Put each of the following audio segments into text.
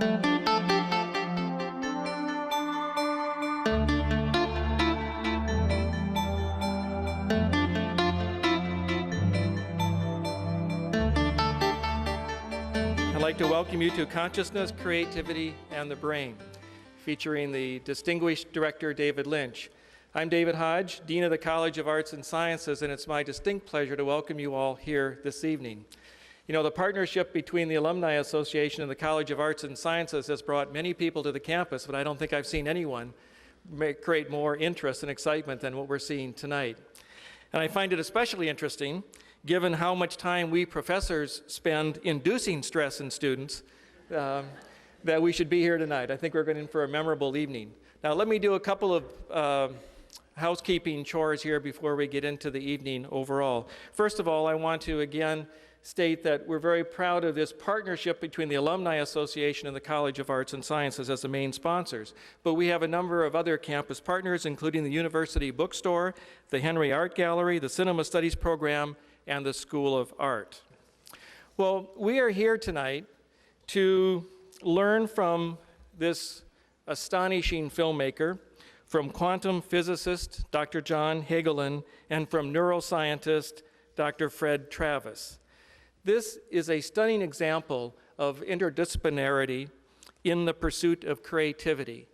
I'd like to welcome you to Consciousness, Creativity, and the Brain, featuring the distinguished director, David Lynch. I'm David Hodge, Dean of the College of Arts and Sciences, and it's my distinct pleasure to welcome you all here this evening. You know, the partnership between the Alumni Association and the College of Arts and Sciences has brought many people to the campus, but I don't think I've seen anyone create more interest and excitement than what we're seeing tonight. And I find it especially interesting, given how much time we professors spend inducing stress in students, that we should be here tonight. I think we're going in for a memorable evening. Now, let me do a couple of housekeeping chores here before we get into the evening overall. First of all, I want to again state that we're very proud of this partnership between the Alumni Association and the College of Arts and Sciences as the main sponsors. But we have a number of other campus partners, including the University Bookstore, the Henry Art Gallery, the Cinema Studies Program, and the School of Art. Well, we are here tonight to learn from this astonishing filmmaker, from quantum physicist Dr. John Hagelin, and from neuroscientist Dr. Fred Travis. This is a stunning example of interdisciplinarity in the pursuit of creativity.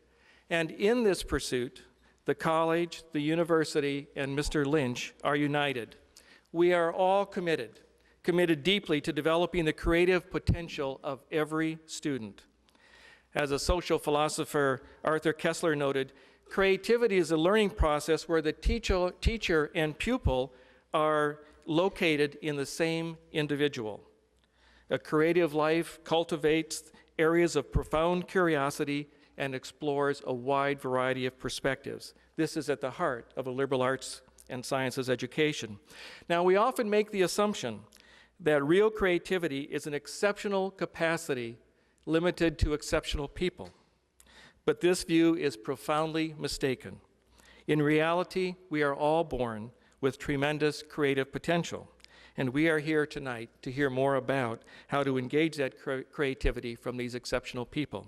And in this pursuit, the college, the university, and Mr. Lynch are united. We are all committed deeply to developing the creative potential of every student. As a social philosopher, Arthur Kessler noted, creativity is a learning process where the teacher and pupil are located in the same individual. A creative life cultivates areas of profound curiosity and explores a wide variety of perspectives. This is at the heart of a liberal arts and sciences education. Now, we often make the assumption that real creativity is an exceptional capacity limited to exceptional people. But this view is profoundly mistaken. In reality, we are all born with tremendous creative potential, and we are here tonight to hear more about how to engage that creativity from these exceptional people.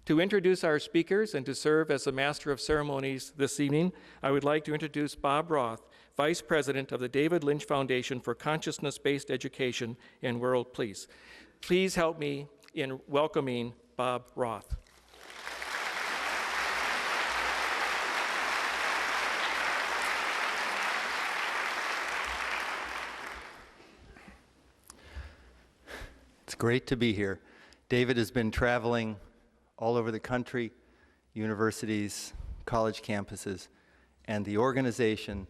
To introduce our speakers and to serve as the Master of Ceremonies this evening, I would like to introduce Bob Roth, Vice President of the David Lynch Foundation for Consciousness-Based Education and World Peace. Please help me in welcoming Bob Roth. It's great to be here. David has been traveling all over the country, universities, college campuses, and the organization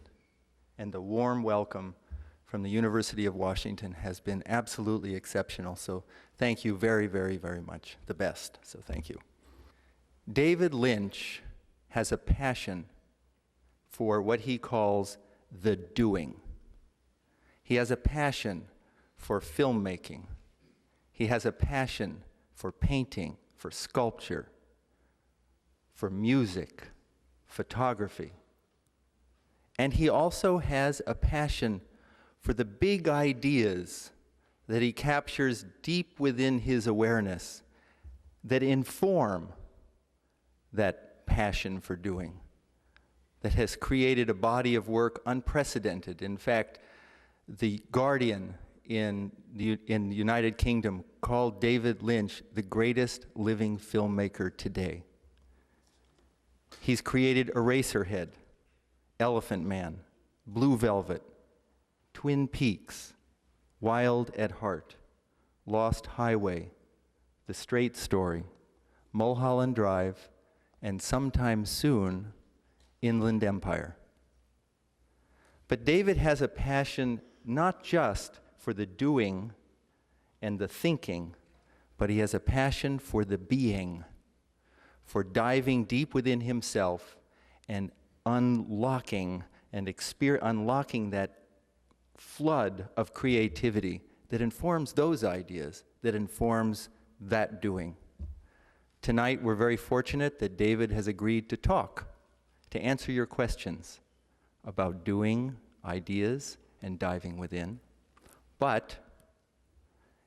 and the warm welcome from the University of Washington has been absolutely exceptional. So thank you very, very, very much. The best, so thank you. David Lynch has a passion for what he calls the doing. He has a passion for filmmaking. He has a passion for painting, for sculpture, for music, photography. And he also has a passion for the big ideas that he captures deep within his awareness that inform that passion for doing, that has created a body of work unprecedented. In fact, The Guardian in the United Kingdom called David Lynch the greatest living filmmaker today. He's created Eraserhead, Elephant Man, Blue Velvet, Twin Peaks, Wild at Heart, Lost Highway, The Straight Story, Mulholland Drive, and sometime soon, Inland Empire. But David has a passion not just for the doing and the thinking, but he has a passion for the being, for diving deep within himself and unlocking that flood of creativity that informs those ideas, that informs that doing. Tonight, we're very fortunate that David has agreed to talk, to answer your questions about doing, ideas, and diving within. But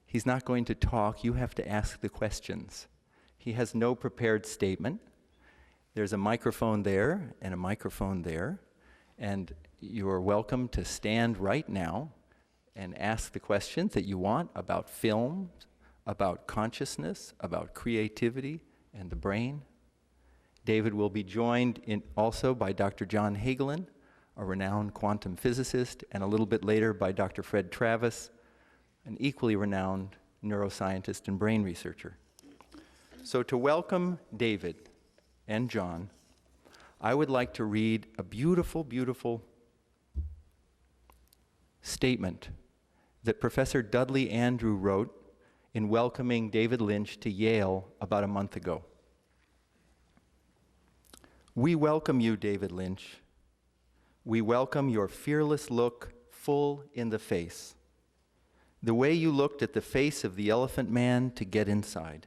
he's not going to talk. You have to ask the questions. He has no prepared statement. There's a microphone there and a microphone there, and you are welcome to stand right now and ask the questions that you want about film, about consciousness, about creativity and the brain. David will be joined also by Dr. John Hagelin, a renowned quantum physicist, and a little bit later by Dr. Fred Travis, an equally renowned neuroscientist and brain researcher. So to welcome David and John, I would like to read a beautiful, beautiful statement that Professor Dudley Andrew wrote in welcoming David Lynch to Yale about a month ago. We welcome you, David Lynch. We welcome your fearless look full in the face. The way you looked at the face of the Elephant Man to get inside.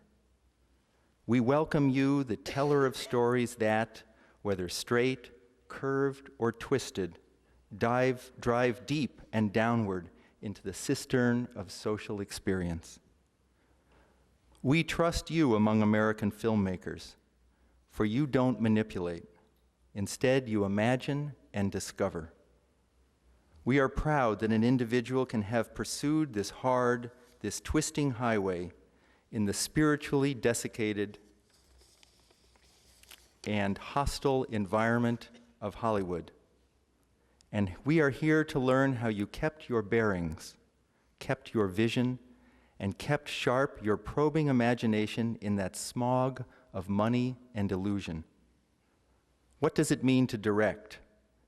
We welcome you, the teller of stories that, whether straight, curved, or twisted, drive deep and downward into the cistern of social experience. We trust you among American filmmakers, for you don't manipulate. Instead, you imagine and discover. We are proud that an individual can have pursued this hard, this twisting highway in the spiritually desiccated and hostile environment of Hollywood. And we are here to learn how you kept your bearings, kept your vision, and kept sharp your probing imagination in that smog of money and illusion. What does it mean to direct?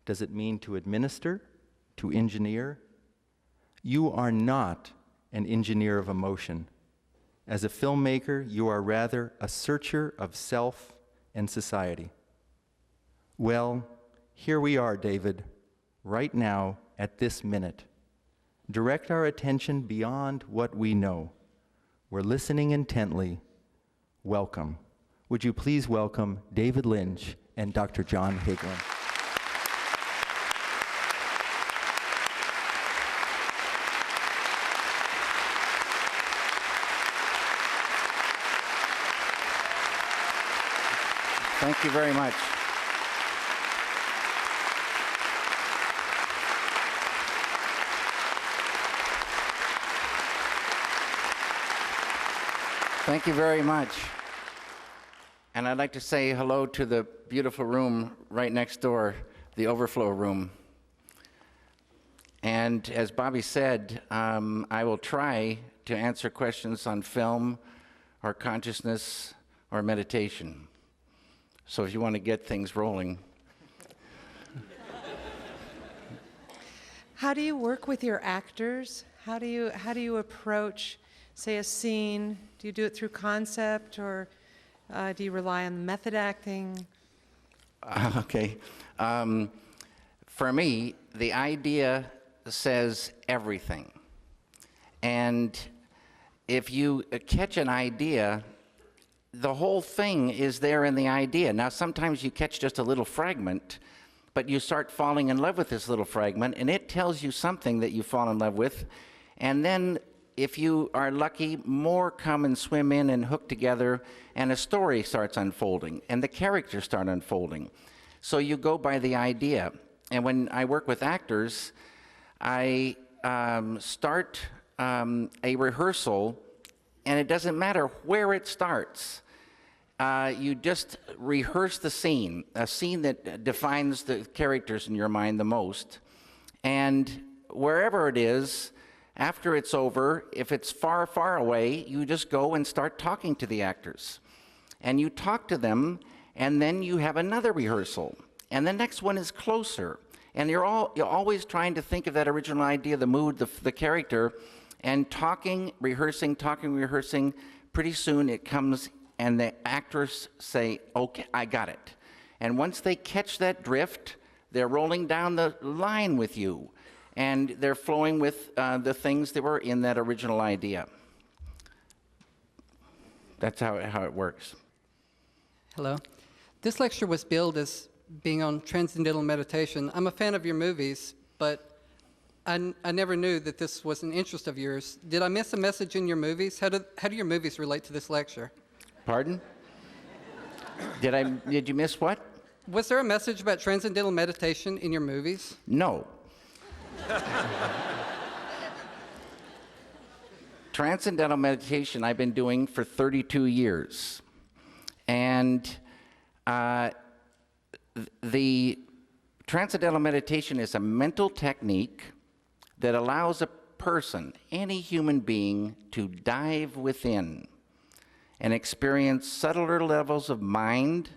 Does it mean to administer? To engineer? You are not an engineer of emotion. As a filmmaker, you are rather a searcher of self and society. Well, here we are, David, right now, at this minute. Direct our attention beyond what we know. We're listening intently. Welcome. Would you please welcome David Lynch and Dr. John Hagelin. Thank you very much. Thank you very much. And I'd like to say hello to the beautiful room right next door, the overflow room. And as Bobby said, I will try to answer questions on film or consciousness or meditation. So if you want to get things rolling. How do you work with your actors? How do you approach, say, a scene? Do you do it through concept, or do you rely on method acting? Okay. For me, the idea says everything. And if you catch an idea, the whole thing is there in the idea. Now, sometimes you catch just a little fragment, but you start falling in love with this little fragment, and it tells you something that you fall in love with. And then, if you are lucky, more come and swim in and hook together, and a story starts unfolding, and the characters start unfolding. So you go by the idea. And when I work with actors, I start a rehearsal, and it doesn't matter where it starts. You just rehearse the scene, a scene that defines the characters in your mind the most. And wherever it is, after it's over, if it's far, far away, you just go and start talking to the actors. And you talk to them, and then you have another rehearsal. And the next one is closer. And you're always trying to think of that original idea, the mood, the character, and talking, rehearsing. Pretty soon it comes, and the actors say, okay, I got it. And once they catch that drift, they're rolling down the line with you, and they're flowing with the things that were in that original idea. That's how it works. Hello. This lecture was billed as being on transcendental meditation. I'm a fan of your movies, but I never knew that this was an interest of yours. Did I miss a message in your movies? How do your movies relate to this lecture? Pardon? Did you miss what? Was there a message about transcendental meditation in your movies? No. Transcendental meditation I've been doing for 32 years. And the transcendental meditation is a mental technique that allows a person, any human being, to dive within and experience subtler levels of mind,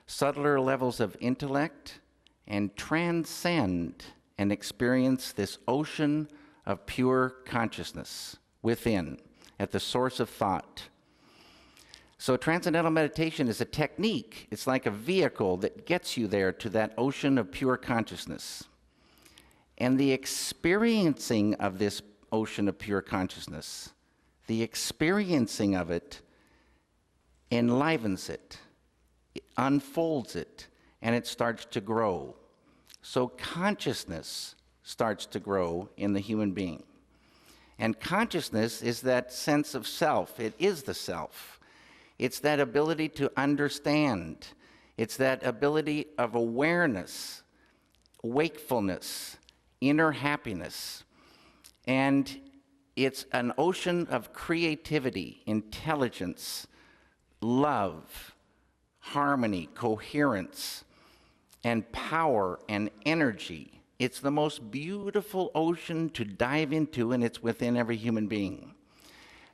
subtler levels of intellect, and transcend and experience this ocean of pure consciousness within, at the source of thought. So transcendental meditation is a technique. It's like a vehicle that gets you there to that ocean of pure consciousness. And the experiencing of this ocean of pure consciousness, the experiencing of it enlivens it, it unfolds it, and it starts to grow. So consciousness starts to grow in the human being. And consciousness is that sense of self. It is the self. It's that ability to understand. It's that ability of awareness, wakefulness, inner happiness. And it's an ocean of creativity, intelligence, love, harmony, coherence, and power and energy. It's the most beautiful ocean to dive into, and it's within every human being.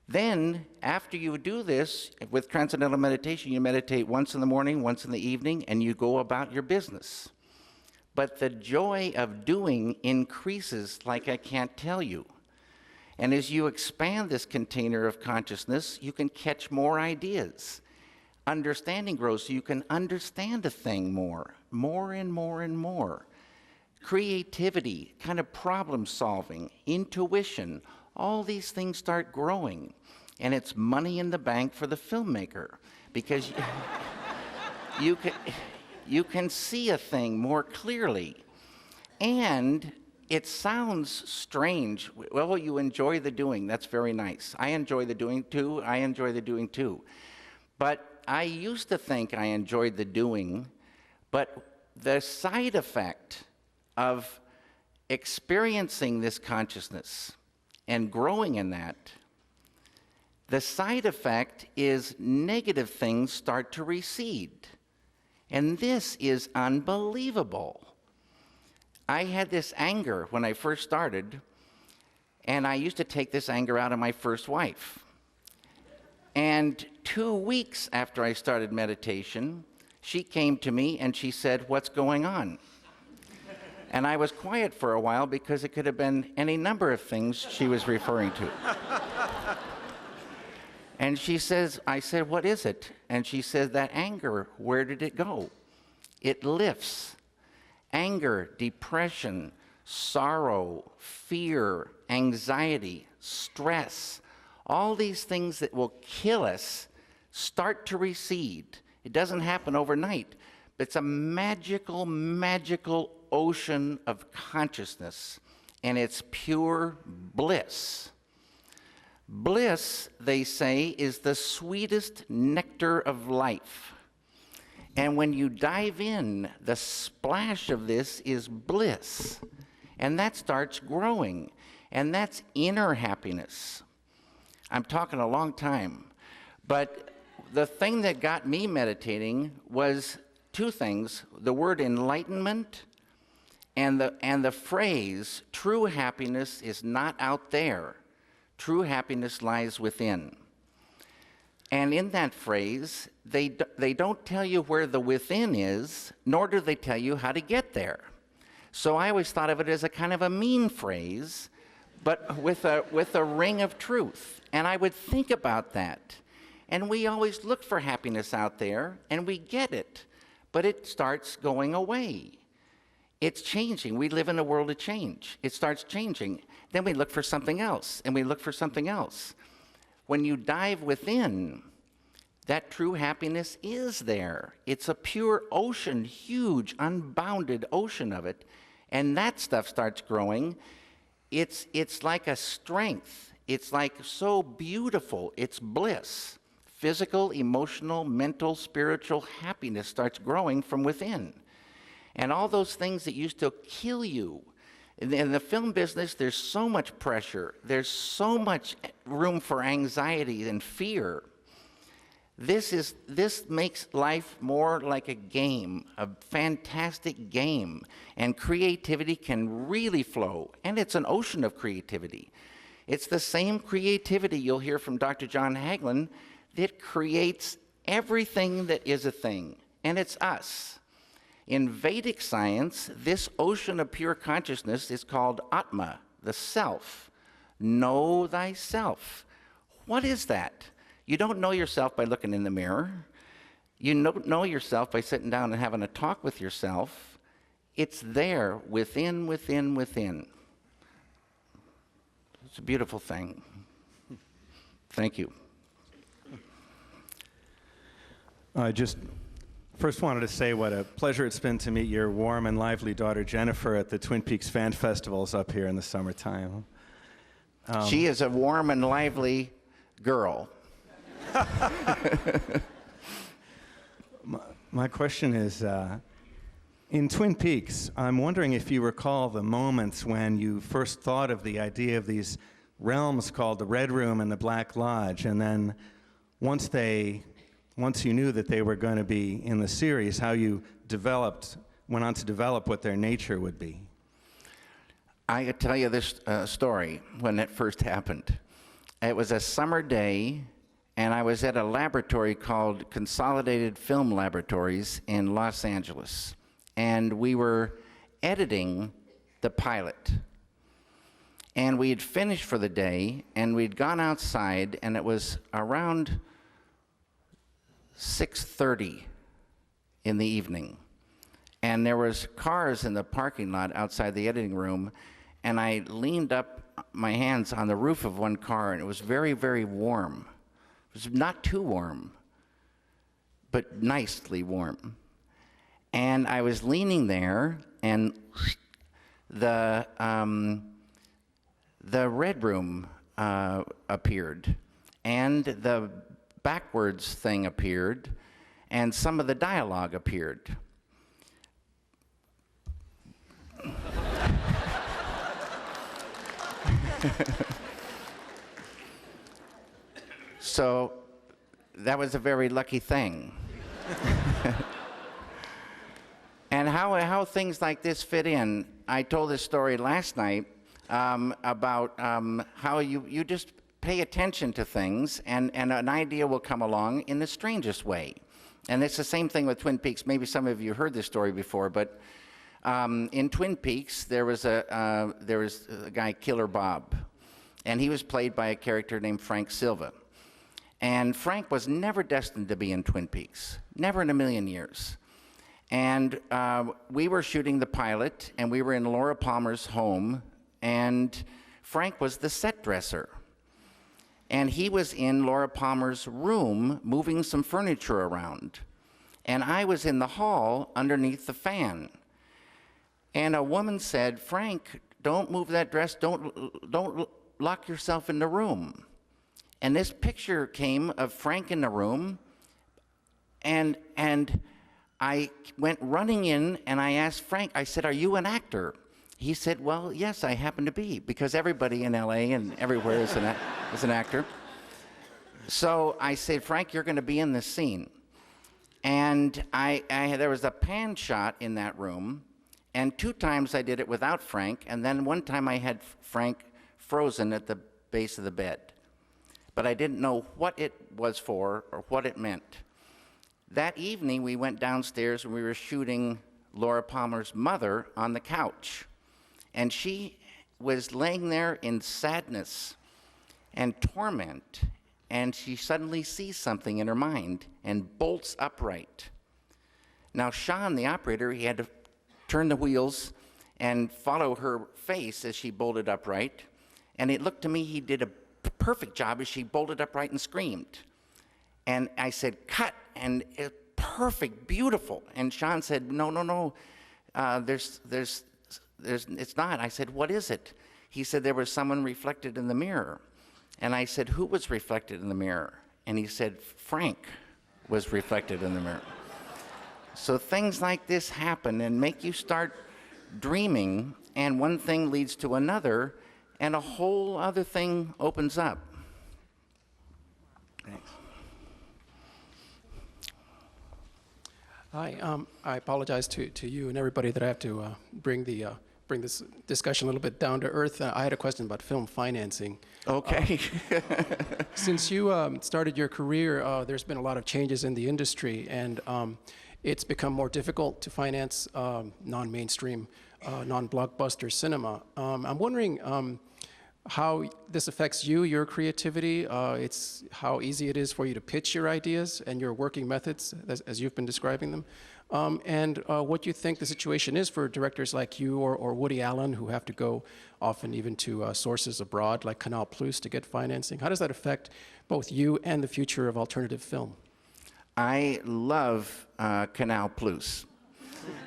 Then, after you do this, with transcendental meditation, you meditate once in the morning, once in the evening, and you go about your business. But the joy of doing increases like I can't tell you. And as you expand this container of consciousness, you can catch more ideas. Understanding grows so you can understand a thing more and more and more. Creativity, kind of problem solving, intuition, all these things start growing. And it's money in the bank for the filmmaker because you can see a thing more clearly. And it sounds strange. Well, you enjoy the doing. That's very nice. I enjoy the doing too. But I used to think I enjoyed the doing, but the side effect of experiencing this consciousness and growing in that, the side effect is negative things start to recede. And this is unbelievable. I had this anger when I first started, and I used to take this anger out on my first wife. And 2 weeks after I started meditation, she came to me and she said, "What's going on?" And I was quiet for a while because it could have been any number of things she was referring to. And she says, I said, "What is it?" And she said, "That anger, where did it go?" It lifts. Anger, depression, sorrow, fear, anxiety, stress, all these things that will kill us start to recede. It doesn't happen overnight, but it's a magical, magical ocean of consciousness, and it's pure bliss. Bliss, they say, is the sweetest nectar of life. And when you dive in, the splash of this is bliss. And that starts growing. And that's inner happiness. I'm talking a long time. But the thing that got me meditating was two things: the word enlightenment and the phrase, true happiness is not out there. True happiness lies within. And in that phrase, they don't tell you where the within is, nor do they tell you how to get there. So I always thought of it as a kind of a mean phrase, but with a ring of truth. And I would think about that. And we always look for happiness out there, and we get it, but it starts going away. It's changing. We live in a world of change. It starts changing. Then we look for something else, and we look for something else. When you dive within, that true happiness is there. It's a pure ocean, huge, unbounded ocean of it, and that stuff starts growing. It's like a strength. It's like so beautiful. It's bliss physical, emotional, mental, spiritual happiness starts growing from within. And all those things that used to kill you. In the film business, there's so much pressure. There's so much room for anxiety and fear. This makes life more like a game, a fantastic game. And creativity can really flow. And it's an ocean of creativity. It's the same creativity you'll hear from Dr. John Hagelin that creates everything that is a thing. And it's us. In Vedic science, this ocean of pure consciousness is called Atma, the self. Know thyself. What is that? You don't know yourself by looking in the mirror. You don't know yourself by sitting down and having a talk with yourself. It's there, within, within, within. It's a beautiful thing. Thank you. I just first wanted to say what a pleasure it's been to meet your warm and lively daughter Jennifer at the Twin Peaks Fan Festivals up here in the summertime. She is a warm and lively girl. My question is, in Twin Peaks, I'm wondering if you recall the moments when you first thought of the idea of these realms called the Red Room and the Black Lodge, and then once you knew that they were going to be in the series, how you went on to develop what their nature would be. I could tell you this story when it first happened. It was a summer day, and I was at a laboratory called Consolidated Film Laboratories in Los Angeles. And we were editing the pilot. And we had finished for the day, and we'd gone outside, and it was around 6:30 in the evening. And there was cars in the parking lot outside the editing room, and I leaned up my hands on the roof of one car, and it was very, very warm. It was not too warm, but nicely warm. And I was leaning there, and the Red Room appeared, and the backwards thing appeared, and some of the dialogue appeared. So that was a very lucky thing. And how things like this fit in, I told this story last night about how you just pay attention to things and an idea will come along in the strangest way. And it's the same thing with Twin Peaks. Maybe some of you heard this story before, but in Twin Peaks, there was a guy, Killer Bob, and he was played by a character named Frank Silva. And Frank was never destined to be in Twin Peaks, never in a million years. And we were shooting the pilot, and we were in Laura Palmer's home, and Frank was the set dresser. And he was in Laura Palmer's room moving some furniture around. And I was in the hall underneath the fan. And a woman said, "Frank, don't move that dress, don't lock yourself in the room." And this picture came of Frank in the room, and I went running in and I asked Frank, I said, "Are you an actor?" He said, "Well, yes, I happen to be, because everybody in LA and everywhere is an actor." So I said, "Frank, you're going to be in this scene." And there was a pan shot in that room, and 2 times I did it without Frank, and then one time I had Frank frozen at the base of the bed. But I didn't know what it was for or what it meant. That evening, we went downstairs and we were shooting Laura Palmer's mother on the couch. And she was laying there in sadness and torment, and she suddenly sees something in her mind and bolts upright. Now, Sean, the operator, he had to turn the wheels and follow her face as she bolted upright. And it looked to me he did a perfect job as she bolted upright and screamed. And I said, "Cut," and perfect, beautiful. And Sean said, no, it's not. I said, "What is it?" He said, "There was someone reflected in the mirror." And I said, "Who was reflected in the mirror?" and he said Frank was reflected in the mirror. So things like this happen and make you start dreaming, and one thing leads to another, and a whole other thing opens up. Thanks. Hi, I apologize to you and everybody that I have to bring this discussion a little bit down to earth. I had a question about film financing. Okay. Since you started your career, there's been a lot of changes in the industry, and it's become more difficult to finance non-mainstream, non-blockbuster cinema. I'm wondering how this affects you, your creativity. It's how easy it is for you to pitch your ideas and your working methods, as you've been describing them. And what you think the situation is for directors like you or Woody Allen, who have to go often even to sources abroad like Canal Plus to get financing. How does that affect both you and the future of alternative film? I love Canal Plus.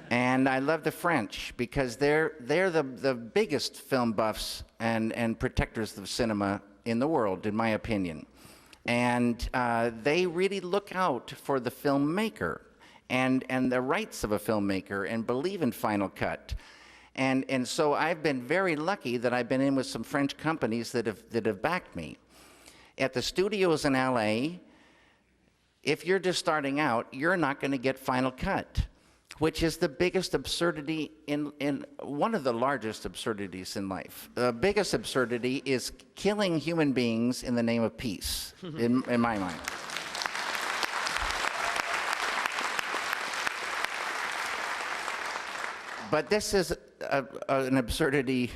And I love the French because they're the biggest film buffs and protectors of cinema in the world, in my opinion. And they really look out for the filmmaker and the rights of a filmmaker and believe in Final Cut. And so I've been very lucky that I've been in with some French companies that have backed me. At the studios in LA, if you're just starting out, you're not going to get Final Cut, which is the biggest absurdity in one of the largest absurdities in life. The biggest absurdity is killing human beings in the name of peace, in my mind. But this is an absurdity,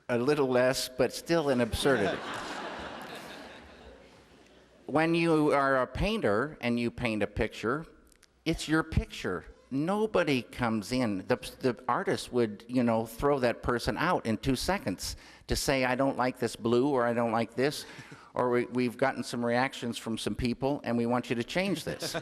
a little less, but still an absurdity. When you are a painter and you paint a picture, it's your picture. Nobody comes in. The artist would, throw that person out in 2 seconds to say, I don't like this blue, or I don't like this, or we've gotten some reactions from some people, and we want you to change this.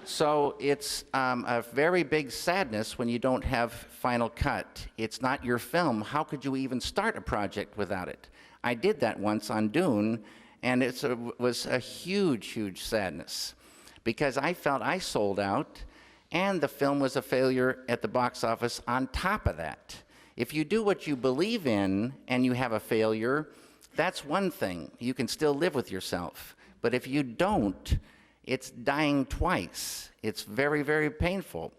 So it's a very big sadness when you don't have Final Cut. It's not your film. How could you even start a project without it? I did that once on Dune, and it was a huge, huge sadness because I felt I sold out, and the film was a failure at the box office on top of that. If you do what you believe in and you have a failure, that's one thing. You can still live with yourself. But if you don't, it's dying twice. It's very, very painful.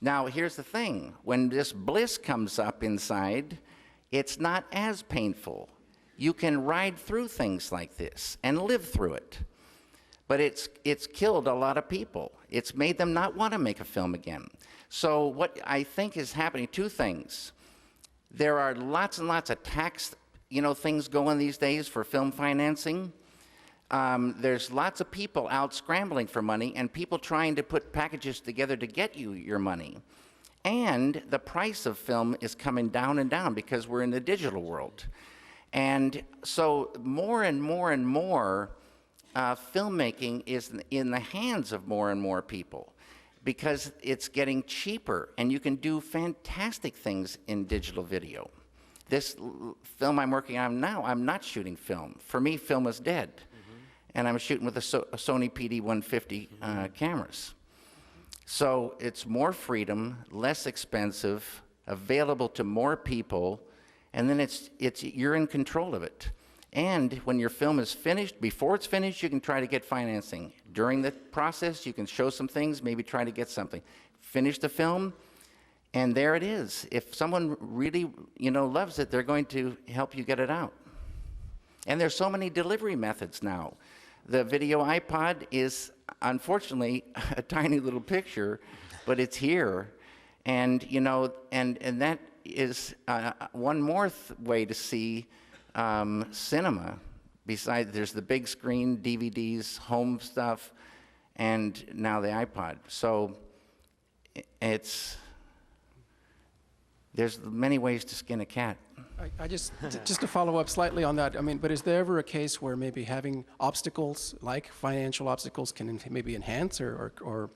Now, here's the thing. When this bliss comes up inside, it's not as painful. You can ride through things like this and live through it. But it's killed a lot of people. It's made them not want to make a film again. So what I think is happening, two things. There are lots and lots of tax, things going these days for film financing. There's lots of people out scrambling for money and people trying to put packages together to get you your money. And the price of film is coming down and down because we're in the digital world. And so more and more and more filmmaking is in the hands of more and more people because it's getting cheaper and you can do fantastic things in digital video. This film I'm working on now, I'm not shooting film. For me, film is dead. And I'm shooting with a Sony PD-150 cameras. So it's more freedom, less expensive, available to more people, and then you're in control of it. And when your film is finished, before it's finished, you can try to get financing. During the process, you can show some things, maybe try to get something. Finish the film, and there it is. If someone really, loves it, they're going to help you get it out. And there's so many delivery methods now. The video iPod is, unfortunately, a tiny little picture, but it's here. And, and that is one more way to see cinema. Besides, there's the big screen, DVDs, home stuff, and now the iPod. So there's many ways to skin a cat. I just to follow up slightly on that, but is there ever a case where maybe having obstacles, like financial obstacles, can maybe enhance or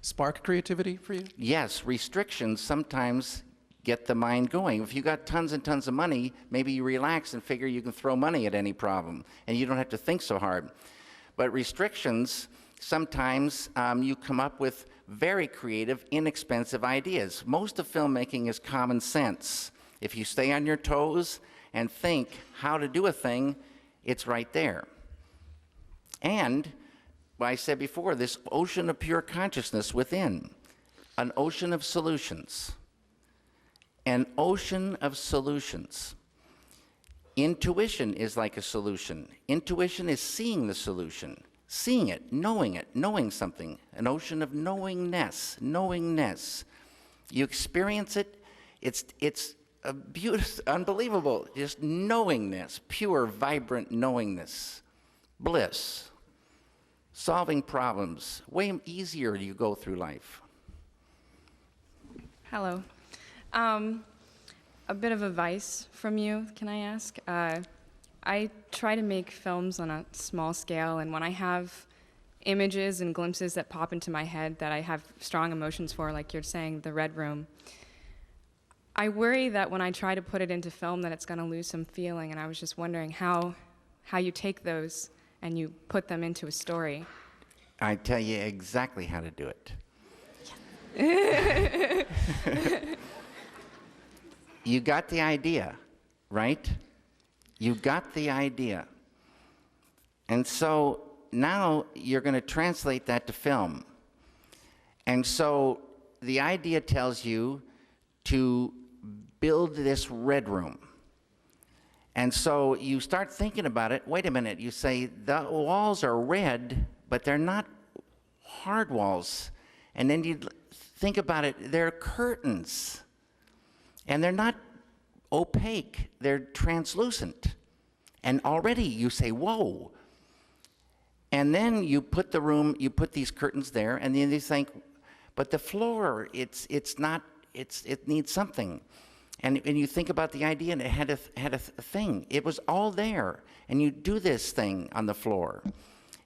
spark creativity for you? Yes, restrictions sometimes get the mind going. If you got tons and tons of money, maybe you relax and figure you can throw money at any problem, and you don't have to think so hard. But restrictions, sometimes you come up with very creative, inexpensive ideas. Most of filmmaking is common sense. If you stay on your toes and think how to do a thing, it's right there. And, what I said before, this ocean of pure consciousness within, an ocean of solutions. An ocean of solutions. Intuition is like a solution. Intuition is seeing the solution, seeing it, knowing something. An ocean of knowingness, knowingness. You experience it, it's a beautiful, unbelievable, just knowingness, pure, vibrant knowingness. Bliss. Solving problems. Way easier you go through life. Hello. A bit of advice from you, can I ask? I try to make films on a small scale, and when I have images and glimpses that pop into my head that I have strong emotions for, like you're saying, The Red Room, I worry that when I try to put it into film that it's going to lose some feeling, and I was just wondering how you take those and you put them into a story. I tell you exactly how to do it. You got the idea, right? You got the idea. And so now you're going to translate that to film. And so the idea tells you to build this red room. And so you start thinking about it. Wait a minute, you say, the walls are red, but they're not hard walls. And then you think about it, they're curtains. And they're not opaque, they're translucent. And already you say, whoa. And then you put the room, you put these curtains there, and then you think, but the floor, it needs something. And you think about the idea, and it had a thing. It was all there. And you do this thing on the floor.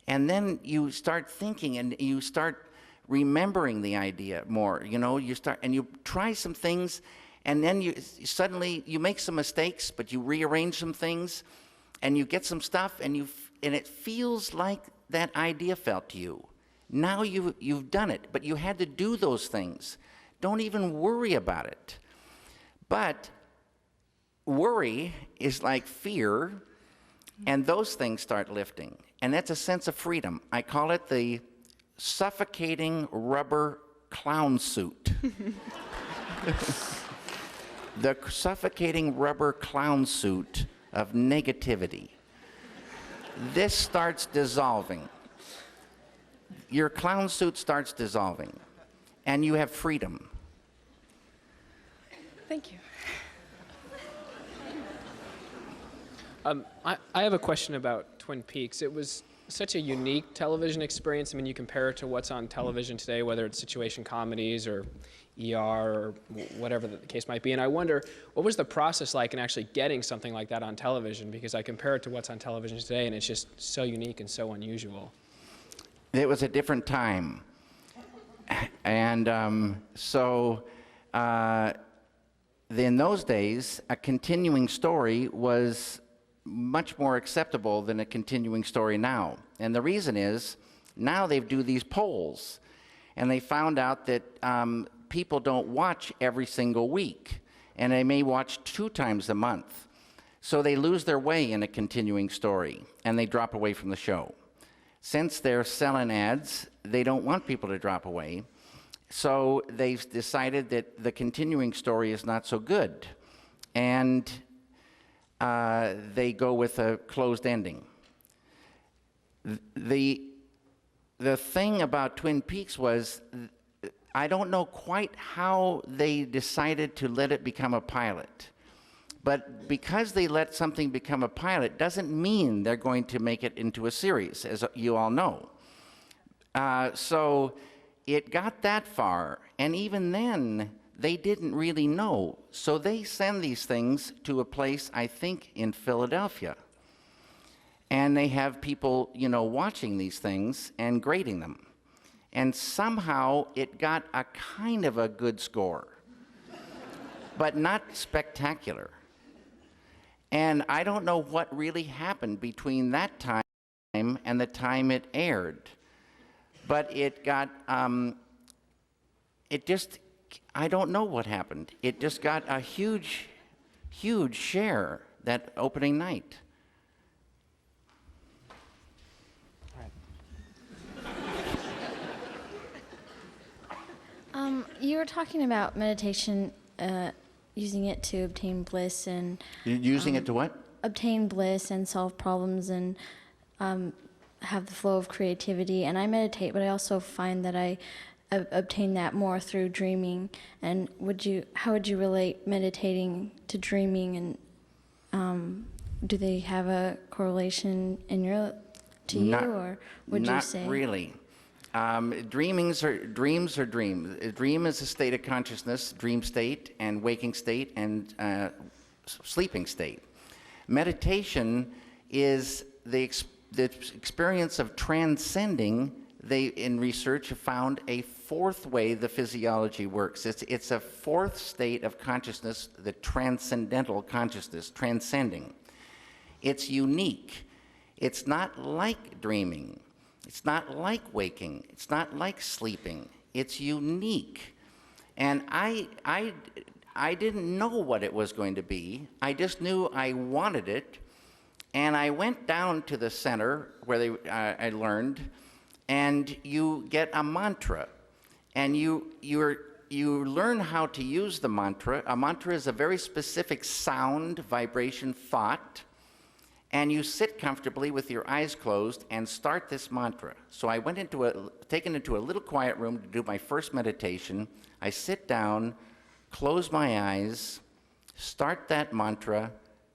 And then you start thinking, and you start remembering the idea more. You know, you start, and you try some things, and then you suddenly, you make some mistakes, but you rearrange some things, and you get some stuff, and it feels like that idea felt to you. Now you've done it, but you had to do those things. Don't even worry about it. But worry is like fear, and those things start lifting. And that's a sense of freedom. I call it the suffocating rubber clown suit. The suffocating rubber clown suit of negativity. This starts dissolving. Your clown suit starts dissolving, and you have freedom. Thank you. I have a question about Twin Peaks. It was such a unique television experience. I mean, you compare it to what's on television today, whether it's situation comedies or ER or whatever the case might be. And I wonder, what was the process like in actually getting something like that on television? Because I compare it to what's on television today, and it's just so unique and so unusual. It was a different time. And in those days, a continuing story was much more acceptable than a continuing story now. And the reason is, now they do these polls, and they found out that people don't watch every single week, and they may watch 2 times a month. So they lose their way in a continuing story, and they drop away from the show. Since they're selling ads, they don't want people to drop away. So they've decided that the continuing story is not so good, and they go with a closed ending. The thing about Twin Peaks was, I don't know quite how they decided to let it become a pilot. But because they let something become a pilot doesn't mean they're going to make it into a series, as you all know. So it got that far, and even then, they didn't really know. So they send these things to a place, I think, in Philadelphia. And they have people, you know, watching these things and grading them. And somehow it got a kind of a good score, but not spectacular. And I don't know what really happened between that time and the time it aired. But it got, I don't know what happened. It just got a huge, huge share that opening night. You were talking about meditation, using it to obtain bliss and... Using it to what? Obtain bliss and solve problems and have the flow of creativity. And I meditate, but I also find that I obtain that more through dreaming. And how would you relate meditating to dreaming? And do they have a correlation to you, or would you say? Not really. Dreams are dreams. A dream is a state of consciousness, dream state, and waking state, and sleeping state. Meditation is the experience of transcending. They, in research, have found a fourth way the physiology works. It's a fourth state of consciousness, the transcendental consciousness, transcending. It's unique. It's not like dreaming. It's not like waking. It's not like sleeping. It's unique. And I didn't know what it was going to be. I just knew I wanted it. And I went down to the center where I learned, and you get a mantra. And you learn how to use the mantra. A mantra is a very specific sound, vibration, thought. And you sit comfortably with your eyes closed and start this mantra. So I went taken into a little quiet room to do my first meditation. I sit down, close my eyes, start that mantra,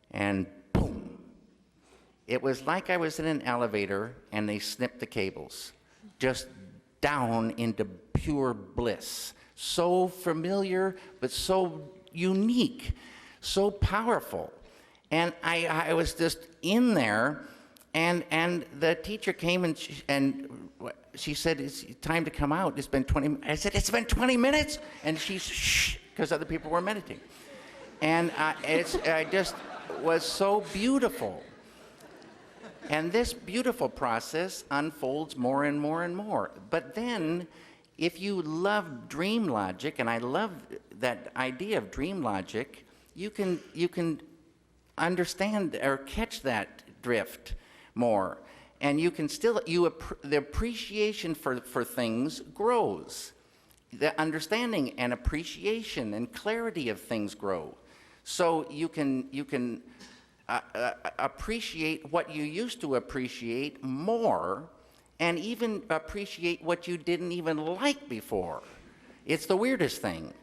and boom. It was like I was in an elevator and they snipped the cables. Just down into pure bliss. So familiar, but so unique, so powerful. And I was just in there, and the teacher came and she said, "It's time to come out. It's been 20." I said, "It's been 20 minutes," and she shh, because other people were meditating. And I just was so beautiful. And this beautiful process unfolds more and more and more. But then, if you love dream logic, and I love that idea of dream logic, you can understand or catch that drift more, and you can still the appreciation for things grows. The understanding and appreciation and clarity of things grow, so you can appreciate what you used to appreciate more, and even appreciate what you didn't even like before. It's the weirdest thing.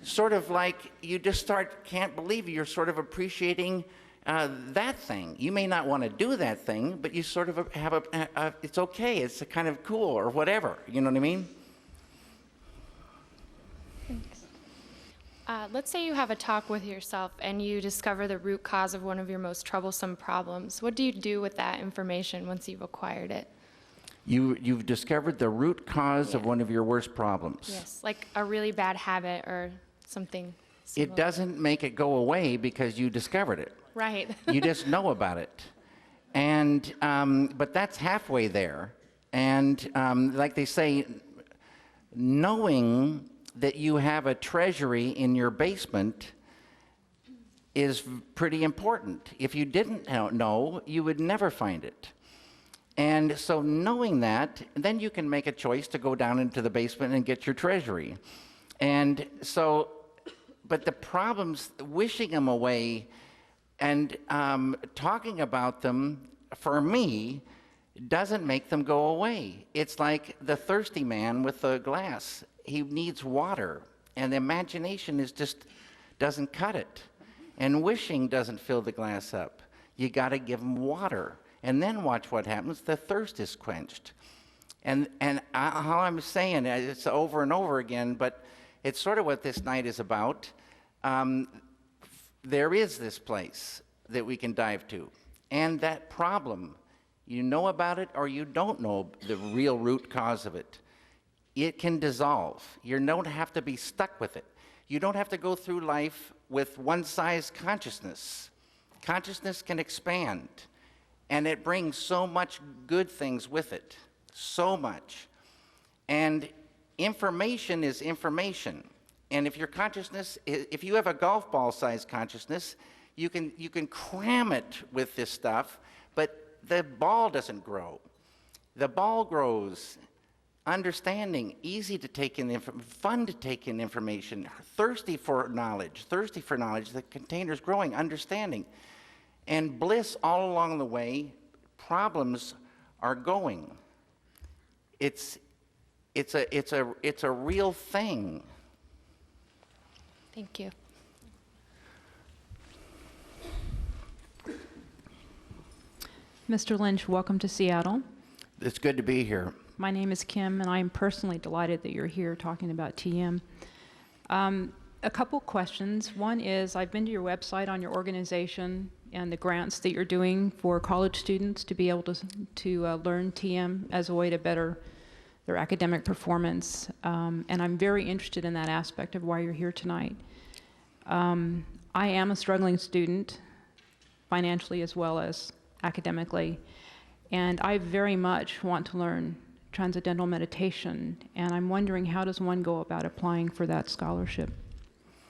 Sort of like you just can't believe you're sort of appreciating that thing. You may not want to do that thing, but you sort of have it's okay, it's a kind of cool or whatever, you know what I mean? Thanks. Let's say you have a talk with yourself and you discover the root cause of one of your most troublesome problems. What do you do with that information once you've acquired it? You've discovered the root cause of one of your worst problems. Yes, like a really bad habit or something similar. It doesn't make it go away because you discovered it. Right. You just know about it. And, but that's halfway there. And like they say, knowing that you have a treasury in your basement is pretty important. If you didn't know, you would never find it. And so knowing that, then you can make a choice to go down into the basement and get your treasury. And so, but the problems, wishing them away and talking about them, for me, doesn't make them go away. It's like the thirsty man with the glass. He needs water, and the imagination doesn't cut it. And wishing doesn't fill the glass up. You got to give him water, and then watch what happens. The thirst is quenched. And how I'm saying it's over and over again, but it's sort of what this night is about. There is this place that we can dive to, and that problem, you know about it or you don't know the real root cause of it. It can dissolve. You don't have to be stuck with it. You don't have to go through life with one-size consciousness. Consciousness can expand. And it brings so much good things with it, so much. And information is information. And if your consciousness, if you have a golf ball sized consciousness, you can cram it with this stuff, but the ball doesn't grow. The ball grows understanding, easy to take in, fun to take in information, thirsty for knowledge, the container's growing, understanding. And bliss all along the way, problems are going. It's a real thing. Thank you. Mr. Lynch, welcome to Seattle. It's good to be here. My name is Kim, and I'm personally delighted that you're here talking about TM. A couple questions. One is, I've been to your website on your organization and the grants that you're doing for college students to be able to learn TM as a way to better their academic performance. And I'm very interested in that aspect of why you're here tonight. I am a struggling student, financially as well as academically, and I very much want to learn transcendental meditation, and I'm wondering, how does one go about applying for that scholarship?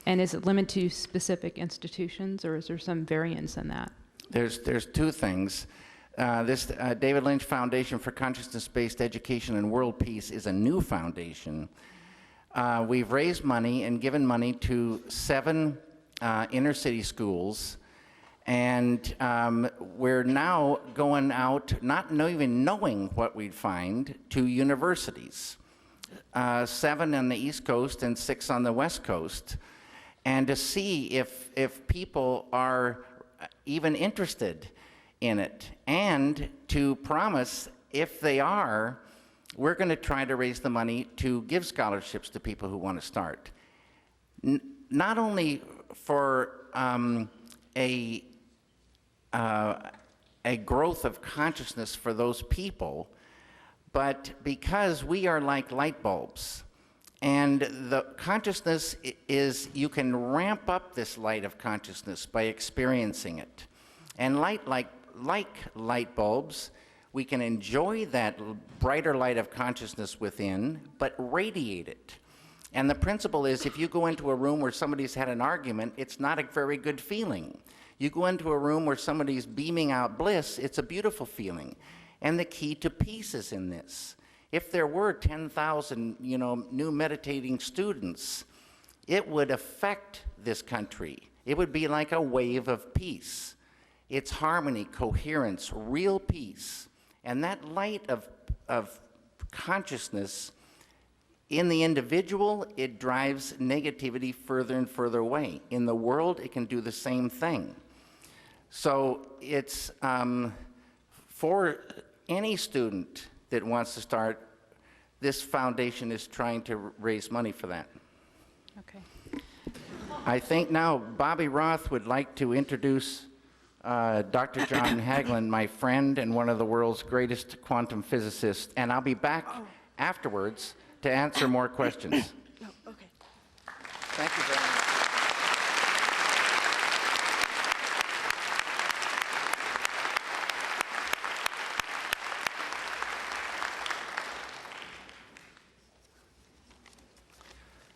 And is it limited to specific institutions, or is there some variance in that? There's two things. This David Lynch Foundation for Consciousness-Based Education and World Peace is a new foundation. We've raised money and given money to 7 inner city schools, and we're now going out, not even knowing what we'd find, to universities. 7 on the East Coast and 6 on the West Coast, and to see if people are even interested in it, and to promise, if they are, we're going to try to raise the money to give scholarships to people who want to start. Not only for a growth of consciousness for those people, but because we are like light bulbs. And the consciousness is, you can ramp up this light of consciousness by experiencing it. And like light bulbs, we can enjoy that brighter light of consciousness within, but radiate it. And the principle is, if you go into a room where somebody's had an argument, it's not a very good feeling. You go into a room where somebody's beaming out bliss, it's a beautiful feeling. And the key to peace is in this. If there were 10,000, new meditating students, it would affect this country. It would be like a wave of peace. It's harmony, coherence, real peace. And that light of consciousness in the individual, it drives negativity further and further away. In the world, it can do the same thing. So it's for any student that wants to start, this foundation is trying to raise money for that. Okay. I think now Bobby Roth would like to introduce Dr. John Hagelin, my friend and one of the world's greatest quantum physicists, and I'll be back afterwards to answer more questions. Oh, okay. Thank you very much.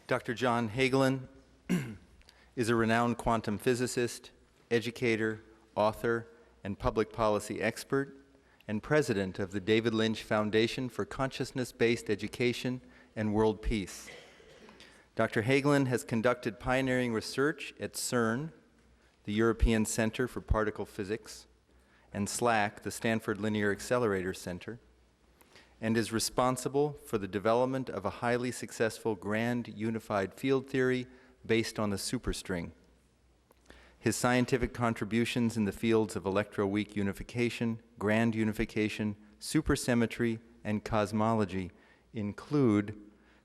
Dr. John Hagelin is a renowned quantum physicist, educator, author, and public policy expert, and president of the David Lynch Foundation for Consciousness-Based Education and World Peace. Dr. Hagelin has conducted pioneering research at CERN, the European Center for Particle Physics, and SLAC, the Stanford Linear Accelerator Center, and is responsible for the development of a highly successful grand unified field theory based on the superstring. His scientific contributions in the fields of electroweak unification, grand unification, supersymmetry, and cosmology include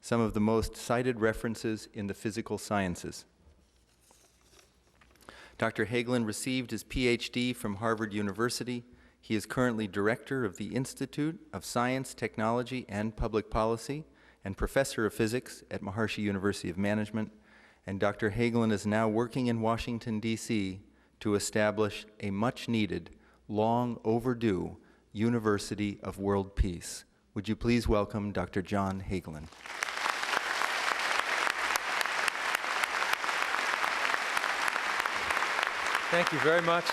some of the most cited references in the physical sciences. Dr. Hagelin received his PhD from Harvard University. He is currently director of the Institute of Science, Technology, and Public Policy and professor of physics at Maharishi University of Management. And Dr. Hagelin is now working in Washington, D.C. to establish a much-needed long overdue University of World Peace. Would you please welcome Dr. John Hagelin? Thank you very much.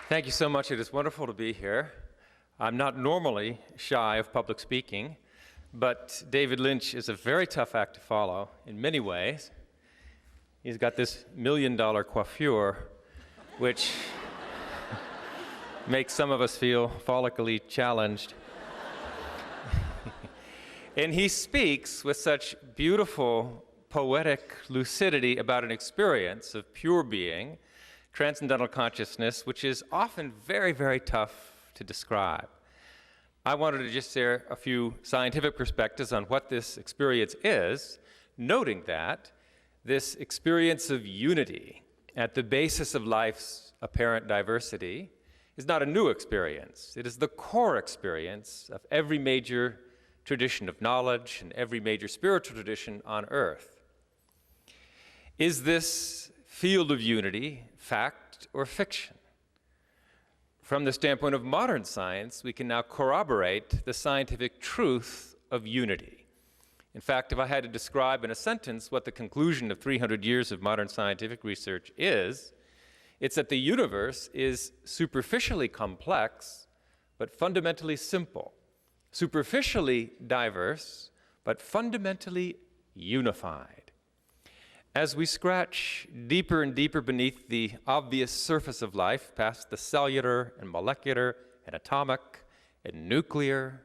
Thank you so much. It is wonderful to be here. I'm not normally shy of public speaking, but David Lynch is a very tough act to follow in many ways. He's got this $1 million coiffure, which makes some of us feel follically challenged. And he speaks with such beautiful, poetic lucidity about an experience of pure being, transcendental consciousness, which is often very, very tough to describe. I wanted to just share a few scientific perspectives on what this experience is, noting that this experience of unity at the basis of life's apparent diversity is not a new experience. It is the core experience of every major tradition of knowledge and every major spiritual tradition on earth. Is this field of unity fact or fiction? From the standpoint of modern science, we can now corroborate the scientific truth of unity. In fact, if I had to describe in a sentence what the conclusion of 300 years of modern scientific research is, it's that the universe is superficially complex, but fundamentally simple, superficially diverse, but fundamentally unified. As we scratch deeper and deeper beneath the obvious surface of life, past the cellular and molecular and atomic and nuclear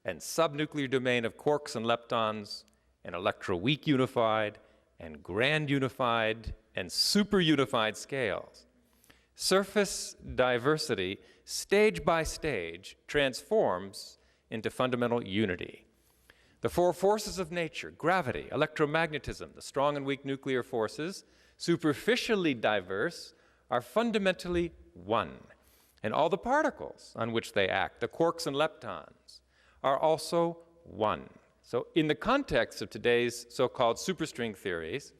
and subnuclear domain of quarks and leptons and electroweak unified and grand unified and super unified scales, surface diversity, stage by stage, transforms into fundamental unity. The four forces of nature, gravity, electromagnetism, the strong and weak nuclear forces, superficially diverse, are fundamentally one. And all the particles on which they act, the quarks and leptons, are also one. So in the context of today's so-called superstring theories,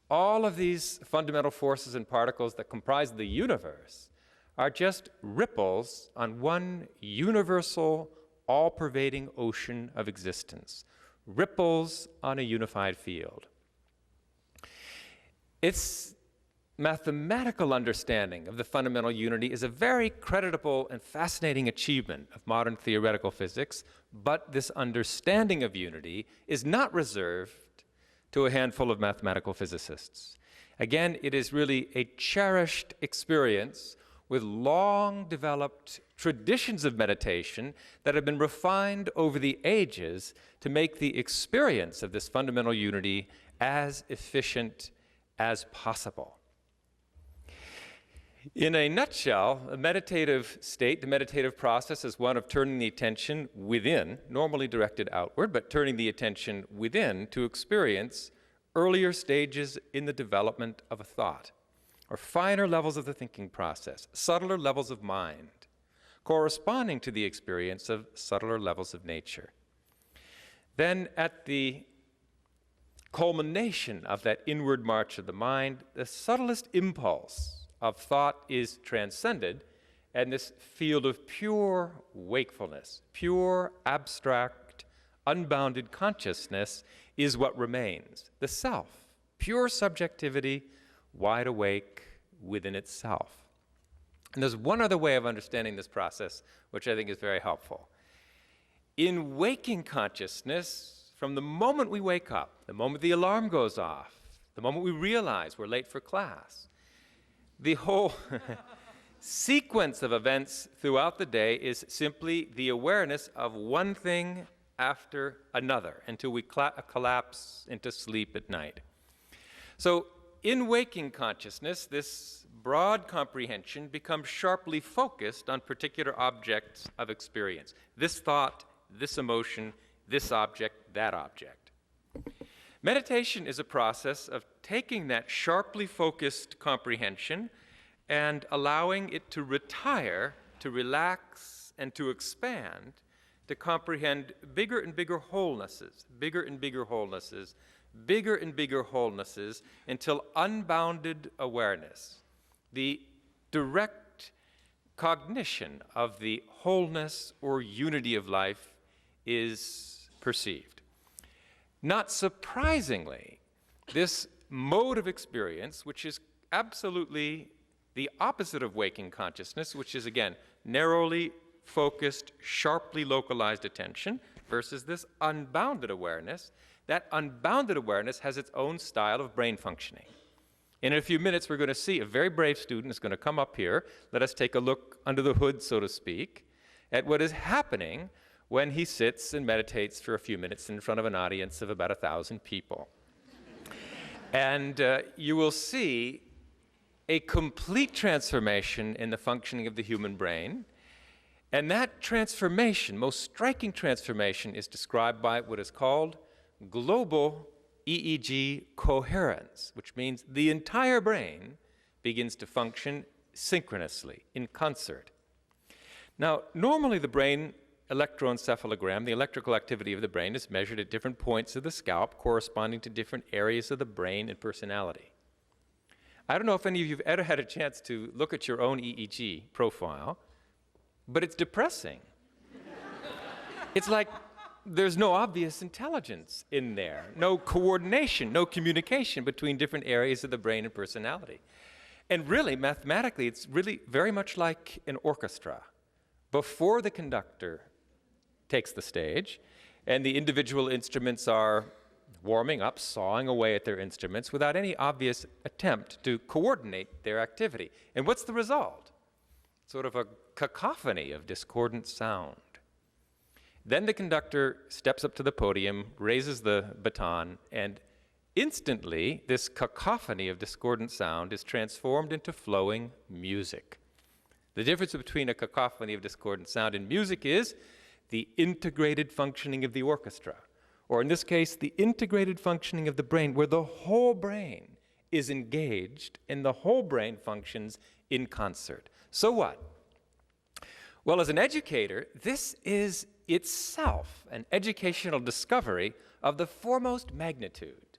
all of these fundamental forces and particles that comprise the universe are just ripples on one universal, all-pervading ocean of existence, ripples on a unified field. Its mathematical understanding of the fundamental unity is a very creditable and fascinating achievement of modern theoretical physics, but this understanding of unity is not reserved to a handful of mathematical physicists. Again, it is really a cherished experience with long-developed traditions of meditation that have been refined over the ages to make the experience of this fundamental unity as efficient as possible. In a nutshell, a meditative state, the meditative process, is one of turning the attention within, normally directed outward, but turning the attention within to experience earlier stages in the development of a thought, or finer levels of the thinking process, subtler levels of mind, corresponding to the experience of subtler levels of nature. Then at the culmination of that inward march of the mind, the subtlest impulse of thought is transcended, and this field of pure wakefulness, pure, abstract, unbounded consciousness is what remains. The self, pure subjectivity, wide awake within itself. And there's one other way of understanding this process, which I think is very helpful. In waking consciousness, from the moment we wake up, the moment the alarm goes off, the moment we realize we're late for class, the whole sequence of events throughout the day is simply the awareness of one thing after another until we collapse into sleep at night. So in waking consciousness, this broad comprehension becomes sharply focused on particular objects of experience. This thought, this emotion, this object, that object. Meditation is a process of taking that sharply focused comprehension and allowing it to retire, to relax, and to expand, to comprehend bigger and bigger wholenesses, bigger and bigger wholenesses, bigger and bigger wholenesses, until unbounded awareness, the direct cognition of the wholeness or unity of life is perceived. Not surprisingly, this mode of experience, which is absolutely the opposite of waking consciousness, which is, again, narrowly focused, sharply localized attention, versus this unbounded awareness, that unbounded awareness has its own style of brain functioning. In a few minutes, we're going to see a very brave student is going to come up here. Let us take a look under the hood, so to speak, at what is happening when he sits and meditates for a few minutes in front of an audience of about 1,000 people. And you will see a complete transformation in the functioning of the human brain. And that transformation, most striking transformation, is described by what is called global EEG coherence, which means the entire brain begins to function synchronously, in concert. Now, normally the brain electroencephalogram, the electrical activity of the brain, is measured at different points of the scalp corresponding to different areas of the brain and personality. I don't know if any of you have ever had a chance to look at your own EEG profile, but it's depressing. It's like there's no obvious intelligence in there, no coordination, no communication between different areas of the brain and personality. And really, mathematically, it's really very much like an orchestra. Before the conductor takes the stage, and the individual instruments are warming up, sawing away at their instruments without any obvious attempt to coordinate their activity. And what's the result? Sort of a cacophony of discordant sound. Then the conductor steps up to the podium, raises the baton, and instantly this cacophony of discordant sound is transformed into flowing music. The difference between a cacophony of discordant sound and music is the integrated functioning of the orchestra, or in this case, the integrated functioning of the brain, where the whole brain is engaged and the whole brain functions in concert. So what? Well, as an educator, this is itself an educational discovery of the foremost magnitude.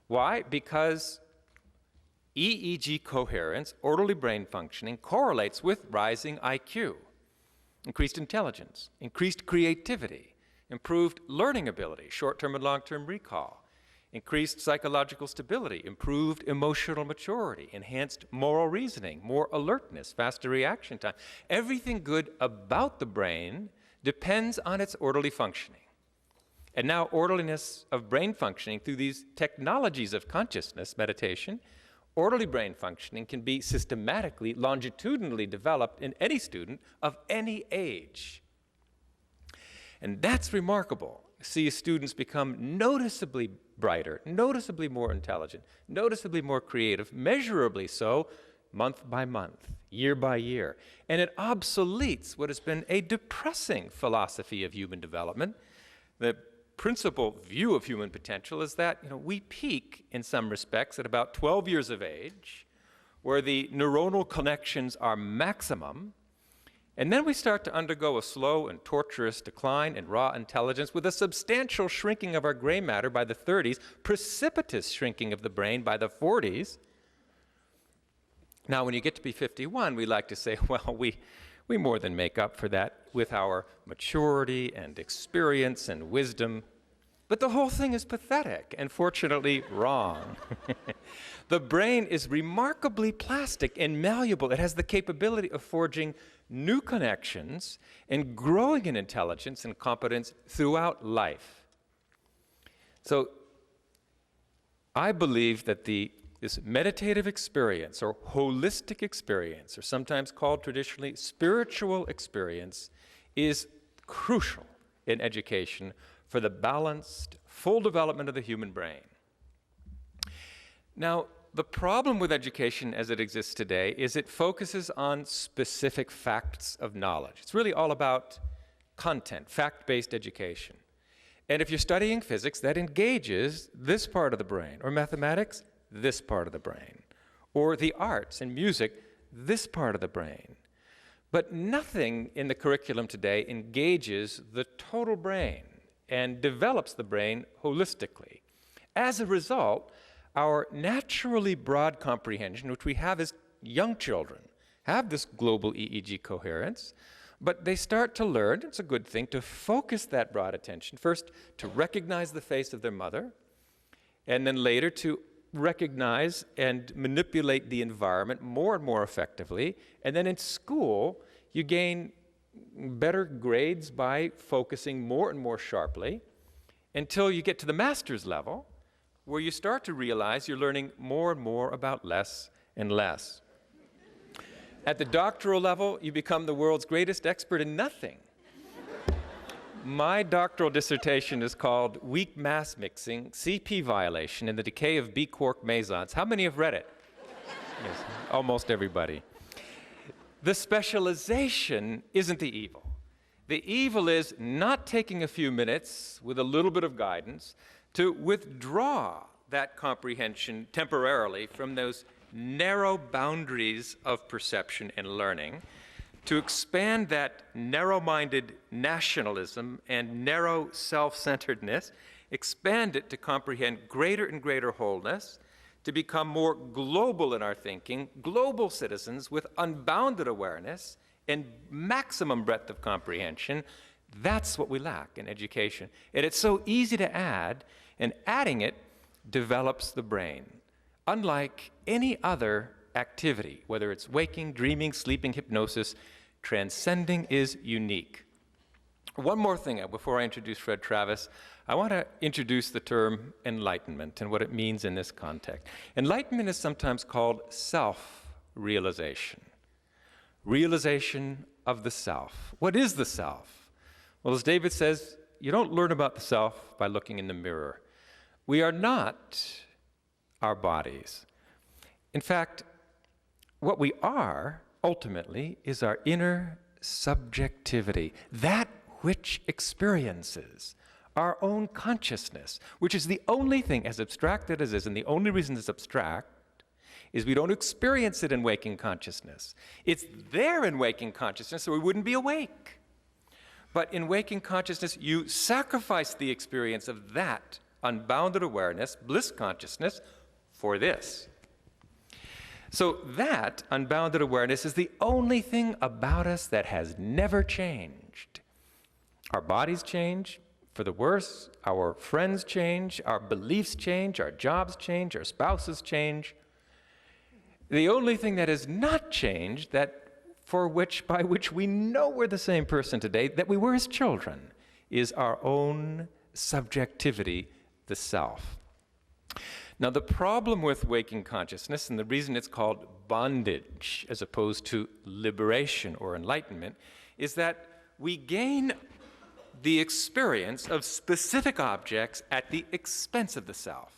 Why? Because EEG coherence, orderly brain functioning, correlates with rising IQ, increased intelligence, increased creativity, improved learning ability, short-term and long-term recall, increased psychological stability, improved emotional maturity, enhanced moral reasoning, more alertness, faster reaction time. Everything good about the brain depends on its orderly functioning. And now orderliness of brain functioning through these technologies of consciousness, meditation, orderly brain functioning can be systematically, longitudinally developed in any student of any age. And that's remarkable. See students become noticeably brighter, noticeably more intelligent, noticeably more creative, measurably so, month by month, year by year. And it obsoletes what has been a depressing philosophy of human development. The principal view of human potential is that we peak in some respects at about 12 years of age, where the neuronal connections are maximum, and then we start to undergo a slow and torturous decline in raw intelligence with a substantial shrinking of our gray matter by the 30s, precipitous shrinking of the brain by the 40s. Now, when you get to be 51, we like to say, well, we more than make up for that with our maturity and experience and wisdom. But the whole thing is pathetic and fortunately wrong. The brain is remarkably plastic and malleable. It has the capability of forging new connections and growing in intelligence and competence throughout life. So I believe that this meditative experience or holistic experience, or sometimes called traditionally spiritual experience, is crucial in education for the balanced, full development of the human brain. Now, the problem with education as it exists today is it focuses on specific facts of knowledge. It's really all about content, fact-based education. And if you're studying physics, that engages this part of the brain, or mathematics, this part of the brain, or the arts and music, this part of the brain. But nothing in the curriculum today engages the total brain and develops the brain holistically. As a result, our naturally broad comprehension, which we have as young children have this global EEG coherence, but they start to learn, it's a good thing, to focus that broad attention, first to recognize the face of their mother, and then later to recognize and manipulate the environment more and more effectively. And then in school, you gain better grades by focusing more and more sharply until you get to the master's level, where you start to realize you're learning more and more about less and less. At the doctoral level, you become the world's greatest expert in nothing. My doctoral dissertation is called Weak Mass Mixing, CP Violation, and the Decay of B-Quark Mesons. How many have read it? Yes, almost everybody. The specialization isn't the evil. The evil is not taking a few minutes with a little bit of guidance to withdraw that comprehension temporarily from those narrow boundaries of perception and learning, to expand that narrow-minded nationalism and narrow self-centeredness, expand it to comprehend greater and greater wholeness, to become more global in our thinking, global citizens with unbounded awareness and maximum breadth of comprehension. That's what we lack in education. And it's so easy to add, and adding it develops the brain. Unlike any other activity, whether it's waking, dreaming, sleeping, hypnosis, transcending is unique. One more thing before I introduce Fred Travis, I want to introduce the term enlightenment and what it means in this context. Enlightenment is sometimes called self-realization. Realization of the self. What is the self? Well, as David says, you don't learn about the self by looking in the mirror. We are not our bodies. In fact, what we are, ultimately, is our inner subjectivity, that which experiences our own consciousness, which is the only thing, as abstracted as it is, and the only reason it's abstract is we don't experience it in waking consciousness. It's there in waking consciousness, so we wouldn't be awake. But in waking consciousness, you sacrifice the experience of that unbounded awareness, bliss consciousness, for this. So that unbounded awareness is the only thing about us that has never changed. Our bodies change for the worse, our friends change, our beliefs change, our jobs change, our spouses change. The only thing that has not changed, by which we know we're the same person today that we were as children, is our own subjectivity, the self. Now, the problem with waking consciousness, and the reason it's called bondage as opposed to liberation or enlightenment, is that we gain the experience of specific objects at the expense of the self.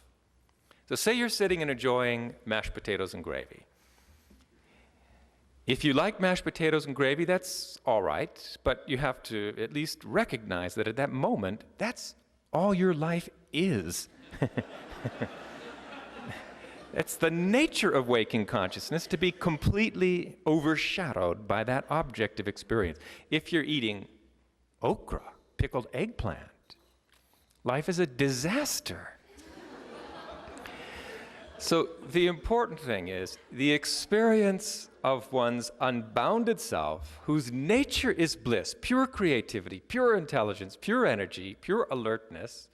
So say you're sitting and enjoying mashed potatoes and gravy. If you like mashed potatoes and gravy, that's all right, but you have to at least recognize that at that moment, that's all your life is. It's the nature of waking consciousness to be completely overshadowed by that objective experience. If you're eating okra, pickled eggplant, life is a disaster. So the important thing is the experience of one's unbounded self, whose nature is bliss, pure creativity, pure intelligence, pure energy, pure alertness,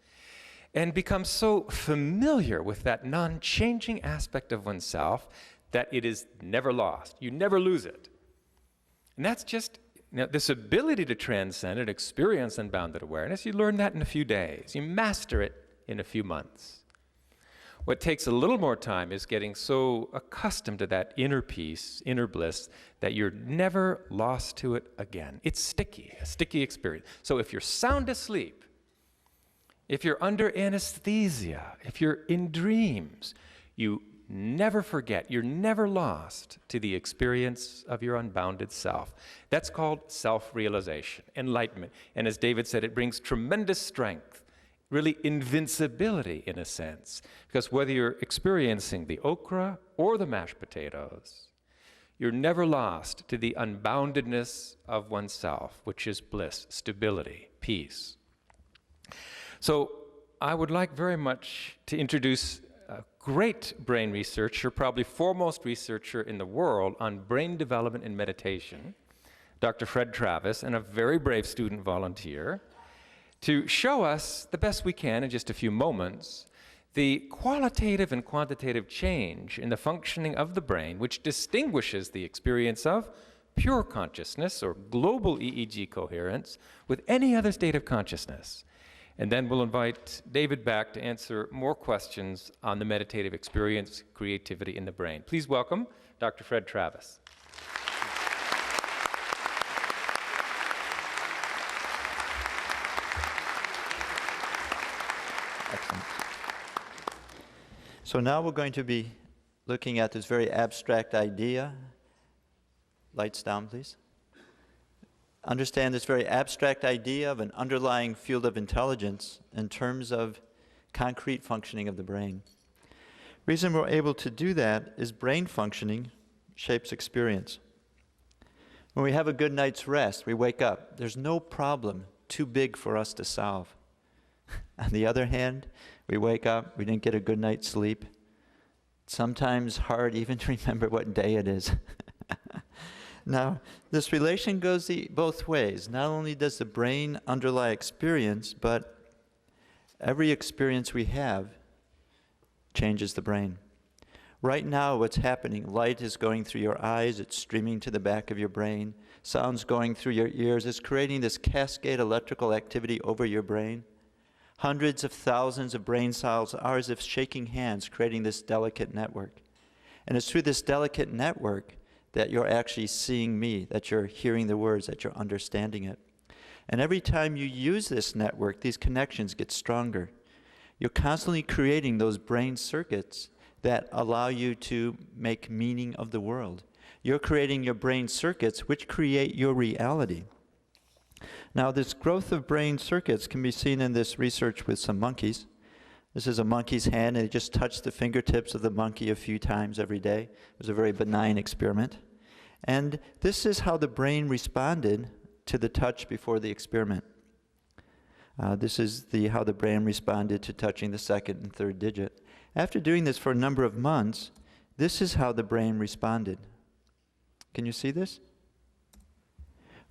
and become so familiar with that non-changing aspect of oneself that it is never lost. You never lose it. And that's just, this ability to transcend and experience unbounded awareness, you learn that in a few days. You master it in a few months. What takes a little more time is getting so accustomed to that inner peace, inner bliss, that you're never lost to it again. It's sticky, a sticky experience. So if you're sound asleep, if you're under anesthesia, if you're in dreams, you never forget, you're never lost to the experience of your unbounded self. That's called self-realization, enlightenment. And as David said, it brings tremendous strength, really invincibility in a sense, because whether you're experiencing the okra or the mashed potatoes, you're never lost to the unboundedness of oneself, which is bliss, stability, peace. So I would like very much to introduce great brain researcher, probably foremost researcher in the world on brain development and meditation, Dr. Fred Travis, and a very brave student volunteer, to show us the best we can in just a few moments the qualitative and quantitative change in the functioning of the brain, which distinguishes the experience of pure consciousness or global EEG coherence with any other state of consciousness. And then we'll invite David back to answer more questions on the meditative experience, creativity in the brain. Please welcome Dr. Fred Travis. Excellent. So now we're going to be looking at this very abstract idea. Lights down, please. Understand this very abstract idea of an underlying field of intelligence in terms of concrete functioning of the brain. Reason we're able to do that is brain functioning shapes experience. When we have a good night's rest, we wake up. There's no problem too big for us to solve. On the other hand, we wake up, we didn't get a good night's sleep. It's sometimes hard even to remember what day it is. Now, this relation goes both ways. Not only does the brain underlie experience, but every experience we have changes the brain. Right now, what's happening, light is going through your eyes, it's streaming to the back of your brain, sounds going through your ears, it's creating this cascade electrical activity over your brain. Hundreds of thousands of brain cells are as if shaking hands, creating this delicate network. And it's through this delicate network that you're actually seeing me, that you're hearing the words, that you're understanding it. And every time you use this network, these connections get stronger. You're constantly creating those brain circuits that allow you to make meaning of the world. You're creating your brain circuits which create your reality. Now, this growth of brain circuits can be seen in this research with some monkeys. This is a monkey's hand, and they just touched the fingertips of the monkey a few times every day. It was a very benign experiment. And this is how the brain responded to the touch before the experiment. This is how the brain responded to touching the second and third digit. After doing this for a number of months, this is how the brain responded. Can you see this?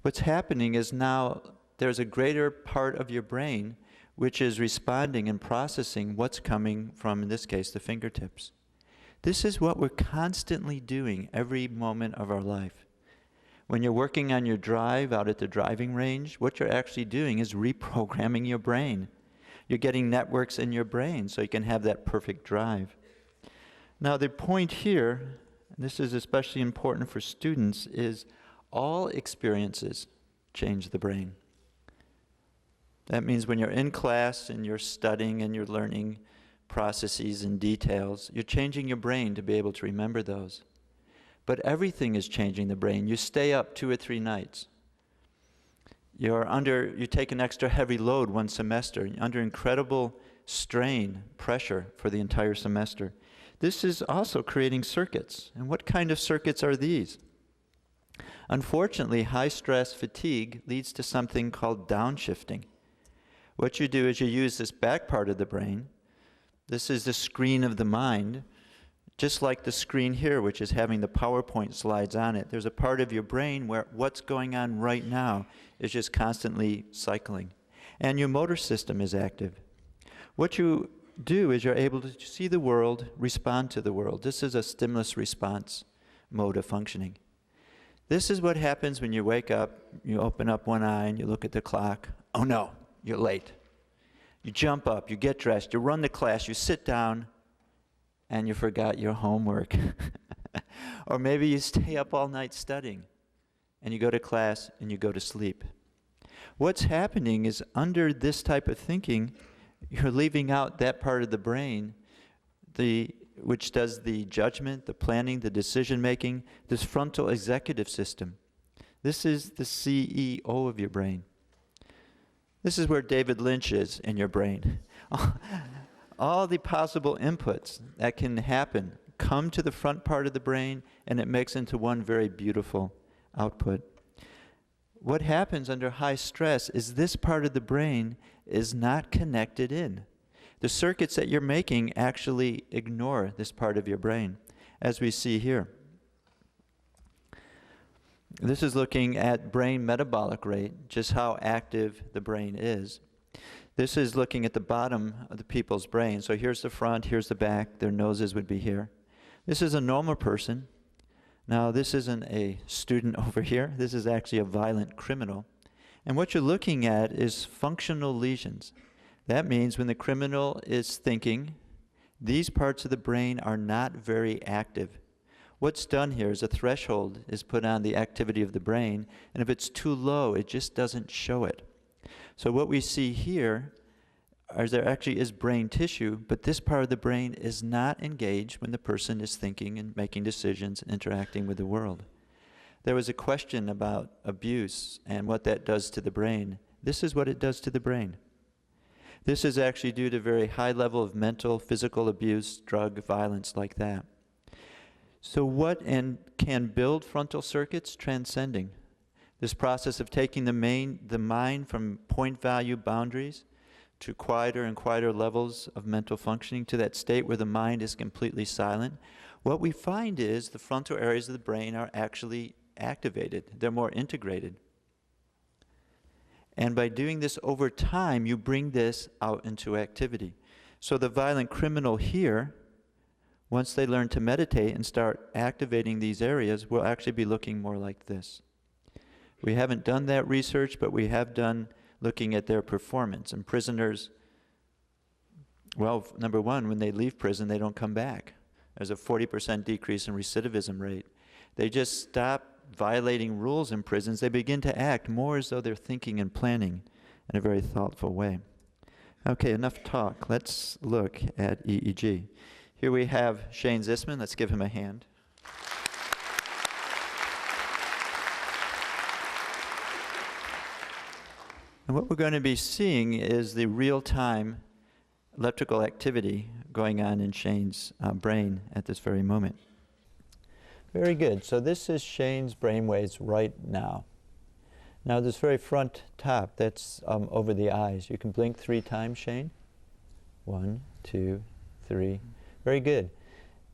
What's happening is now there's a greater part of your brain which is responding and processing what's coming from, in this case, the fingertips. This is what we're constantly doing every moment of our life. When you're working on your drive out at the driving range, what you're actually doing is reprogramming your brain. You're getting networks in your brain so you can have that perfect drive. Now, the point here, and this is especially important for students, is all experiences change the brain. That means when you're in class and you're studying and you're learning processes and details, you're changing your brain to be able to remember those. But everything is changing the brain. You stay up 2 or 3 nights. You take an extra heavy load one semester, you're under incredible strain, pressure for the entire semester. This is also creating circuits. And what kind of circuits are these? Unfortunately, high stress fatigue leads to something called downshifting. What you do is you use this back part of the brain. This is the screen of the mind, just like the screen here, which is having the PowerPoint slides on it. There's a part of your brain where what's going on right now is just constantly cycling. And your motor system is active. What you do is you're able to see the world, respond to the world. This is a stimulus response mode of functioning. This is what happens when you wake up, you open up one eye and you look at the clock. Oh no, you're late. You jump up, you get dressed, you run to class, you sit down, and you forgot your homework. Or maybe you stay up all night studying, and you go to class and you go to sleep. What's happening is under this type of thinking, you're leaving out that part of the brain which does the judgment, the planning, the decision-making, this frontal executive system. This is the CEO of your brain. This is where David Lynch is in your brain. All the possible inputs that can happen come to the front part of the brain, and it makes into one very beautiful output. What happens under high stress is this part of the brain is not connected in. the circuits that you're making actually ignore this part of your brain, as we see here. This is looking at brain metabolic rate, just how active the brain is. This is looking at the bottom of the people's brain. So here's the front, here's the back, their noses would be here. This is a normal person. Now, this isn't a student over here. This is actually a violent criminal. And what you're looking at is functional lesions. That means when the criminal is thinking, these parts of the brain are not very active. What's done here is a threshold is put on the activity of the brain, and if it's too low, it just doesn't show it. So what we see here is there actually is brain tissue, but this part of the brain is not engaged when the person is thinking and making decisions and interacting with the world. There was a question about abuse and what that does to the brain. This is what it does to the brain. This is actually due to very high level of mental, physical abuse, drug violence like that. So what can build frontal circuits? Transcending. This process of taking the mind from point value boundaries to quieter and quieter levels of mental functioning to that state where the mind is completely silent. What we find is the frontal areas of the brain are actually activated. They're more integrated. And by doing this over time, you bring this out into activity. So the violent criminal here, once they learn to meditate and start activating these areas, will actually be looking more like this. We haven't done that research, but we have done looking at their performance. And prisoners, well, number one, when they leave prison, they don't come back. There's a 40% decrease in recidivism rate. They just stop violating rules in prisons. They begin to act more as though they're thinking and planning in a very thoughtful way. Okay, enough talk. Let's look at EEG. Here we have Shane Zisman. Let's give him a hand. And what we're going to be seeing is the real-time electrical activity going on in Shane's brain at this very moment. Very good. So this is Shane's brainwaves right now. Now this very front top, that's over the eyes. You can blink 3 times, Shane. 1, 2, 3. Very good.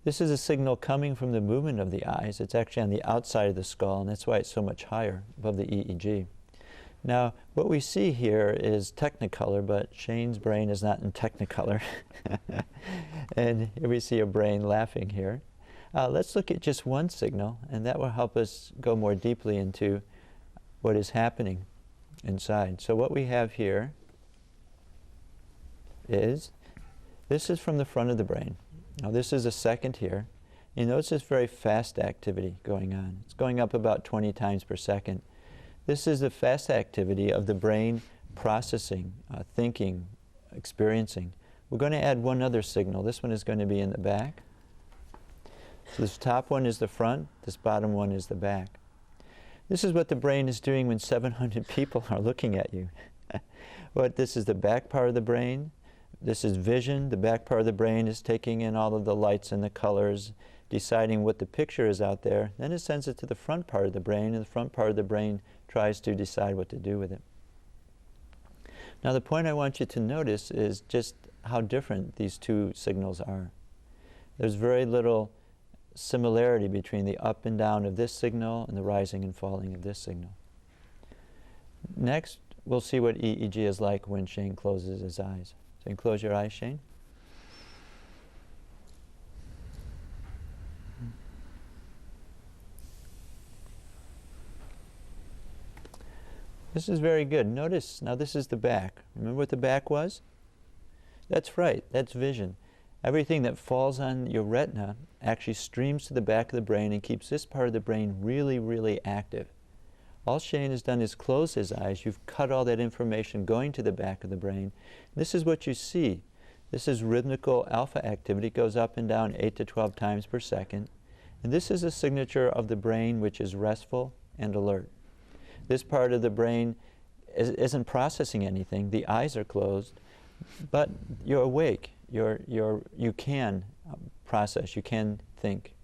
This is a signal coming from the movement of the eyes. It's actually on the outside of the skull, and that's why it's so much higher above the EEG. Now, what we see here is Technicolor, but Shane's brain is not in Technicolor. And here we see a brain laughing here. Let's look at just one signal, and that will help us go more deeply into what is happening inside. So what we have here is, this is from the front of the brain. Now this is a second here. You notice this very fast activity going on. It's going up about 20 times per second. This is the fast activity of the brain processing, thinking, experiencing. We're going to add one other signal. This one is going to be in the back. So this top one is the front, this bottom one is the back. This is what the brain is doing when 700 people are looking at you. This is the back part of the brain. This is vision. The back part of the brain is taking in all of the lights and the colors, deciding what the picture is out there. Then it sends it to the front part of the brain, and the front part of the brain tries to decide what to do with it. Now the point I want you to notice is just how different these two signals are. There's very little similarity between the up and down of this signal and the rising and falling of this signal. Next, we'll see what EEG is like when Shane closes his eyes. So you can close your eyes, Shane. This is very good. Notice, now this is the back. Remember what the back was? That's right, that's vision. Everything that falls on your retina actually streams to the back of the brain and keeps this part of the brain really, really active. All Shane has done is close his eyes. You've cut all that information going to the back of the brain. This is what you see. This is rhythmical alpha activity. It goes up and down 8 to 12 times per second. And this is a signature of the brain which is restful and alert. This part of the brain isn't processing anything. The eyes are closed, but you're awake. You can process, you can think.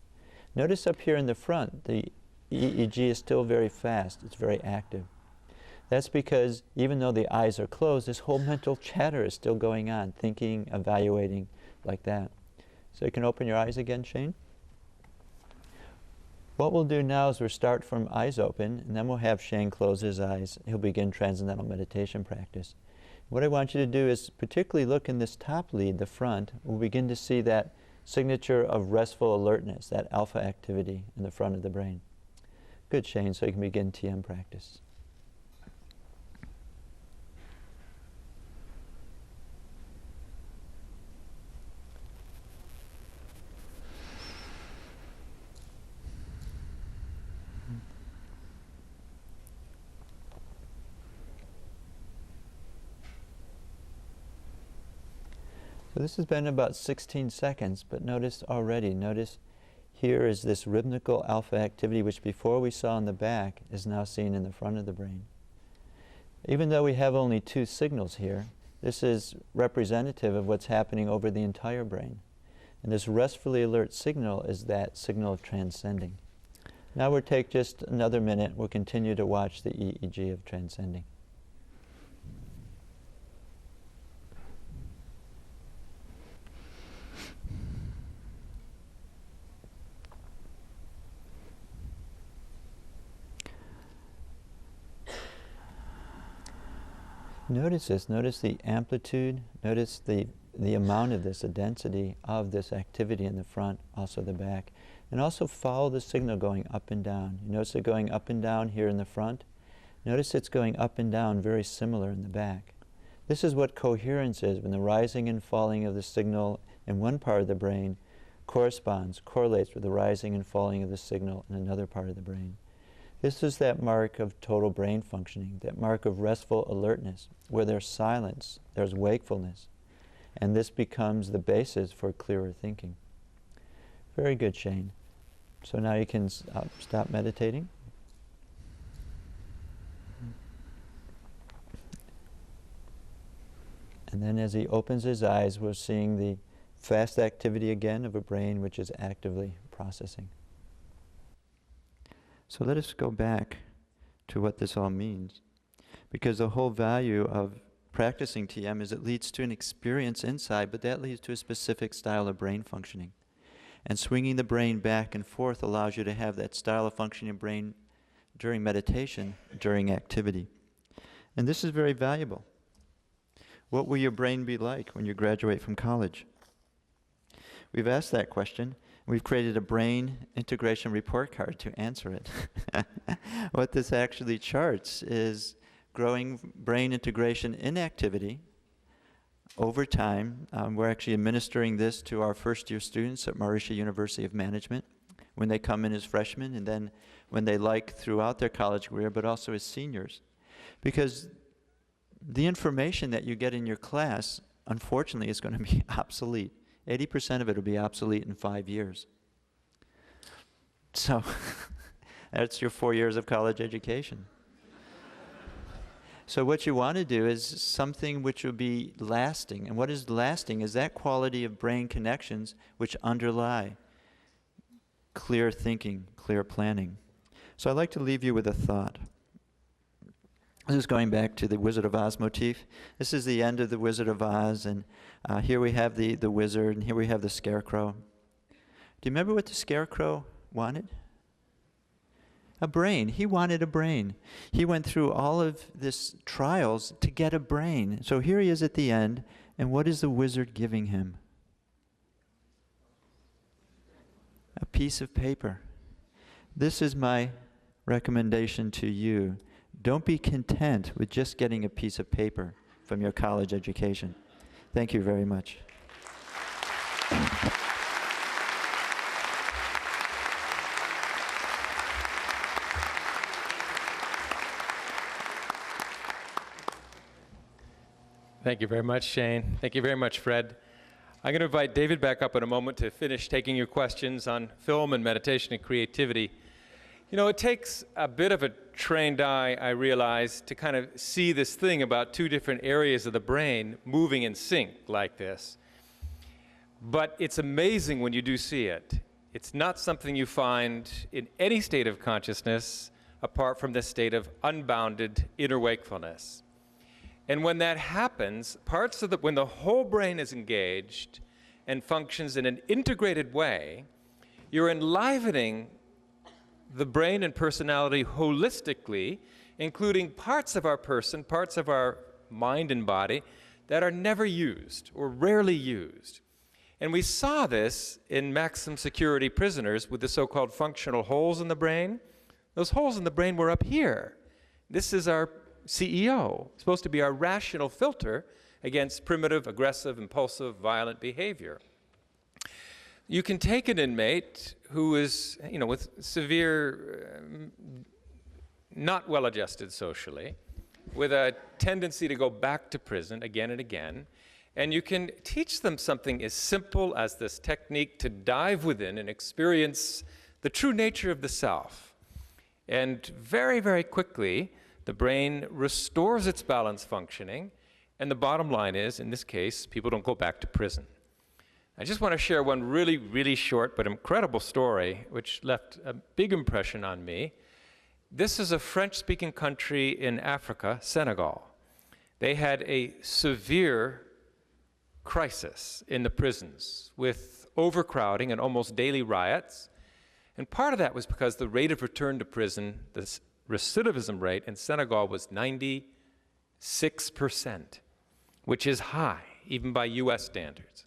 Notice up here in the front, the EEG is still very fast, it's very active. That's because even though the eyes are closed, this whole mental chatter is still going on, thinking, evaluating, like that. So you can open your eyes again, Shane. What we'll do now is we'll start from eyes open, and then we'll have Shane close his eyes. He'll begin transcendental meditation practice. What I want you to do is particularly look in this top lead, the front. We'll begin to see that signature of restful alertness, that alpha activity in the front of the brain. Good, Shane, so you can begin TM practice. So this has been about 16 seconds, but notice here is this rhythmical alpha activity which before we saw in the back is now seen in the front of the brain. Even though we have only 2 signals here, this is representative of what's happening over the entire brain. And this restfully alert signal is that signal of transcending. Now we'll take just another minute. We'll continue to watch the EEG of transcending. Notice this, notice the amplitude, notice the amount of this, the density of this activity in the front, also the back. And also follow the signal going up and down. You notice it going up and down here in the front. Notice it's going up and down very similar in the back. This is what coherence is, when the rising and falling of the signal in one part of the brain correlates with the rising and falling of the signal in another part of the brain. This is that mark of total brain functioning, that mark of restful alertness, where there's silence, there's wakefulness, and this becomes the basis for clearer thinking. Very good, Shane. So now you can stop meditating. And then as he opens his eyes, we're seeing the fast activity again of a brain which is actively processing. So let us go back to what this all means. Because the whole value of practicing TM is it leads to an experience inside, but that leads to a specific style of brain functioning. And swinging the brain back and forth allows you to have that style of functioning brain during meditation, during activity. And this is very valuable. What will your brain be like when you graduate from college? We've asked that question. We've created a brain integration report card to answer it. What this actually charts is growing brain integration in activity over time. We're actually administering this to our first-year students at Maharishi University of Management when they come in as freshmen, and then when they like throughout their college career, but also as seniors. Because the information that you get in your class, unfortunately, is going to be obsolete. 80% of it will be obsolete in 5 years. So that's your 4 years of college education. So what you want to do is something which will be lasting. And what is lasting is that quality of brain connections which underlie clear thinking, clear planning. So I'd like to leave you with a thought. This is going back to the Wizard of Oz motif. This is the end of the Wizard of Oz, and here we have the wizard, and here we have the scarecrow. Do you remember what the scarecrow wanted? A brain. He wanted a brain. He went through all of this trials to get a brain. So here he is at the end, and what is the wizard giving him? A piece of paper. This is my recommendation to you. Don't be content with just getting a piece of paper from your college education. Thank you very much. Thank you very much, Shane. Thank you very much, Fred. I'm going to invite David back up in a moment to finish taking your questions on film and meditation and creativity. You know, it takes a bit of a trained eye, I realize, to kind of see this thing about 2 different areas of the brain moving in sync like this. But it's amazing when you do see it. It's not something you find in any state of consciousness apart from this state of unbounded inner wakefulness. And when that happens, when the whole brain is engaged and functions in an integrated way, you're enlivening the brain and personality holistically, including parts of our person, parts of our mind and body that are never used or rarely used. And we saw this in maximum security prisoners with the so-called functional holes in the brain. Those holes in the brain were up here. This is our CEO, supposed to be our rational filter against primitive, aggressive, impulsive, violent behavior. You can take an inmate who is, with severe, not well-adjusted socially, with a tendency to go back to prison again and again, and you can teach them something as simple as this technique to dive within and experience the true nature of the self. And very, very quickly, the brain restores its balance functioning, and the bottom line is, in this case, people don't go back to prison. I just want to share one really, really short but incredible story which left a big impression on me. This is a French-speaking country in Africa, Senegal. They had a severe crisis in the prisons with overcrowding and almost daily riots. And part of that was because the rate of return to prison, the recidivism rate in Senegal was 96%, which is high, even by US standards.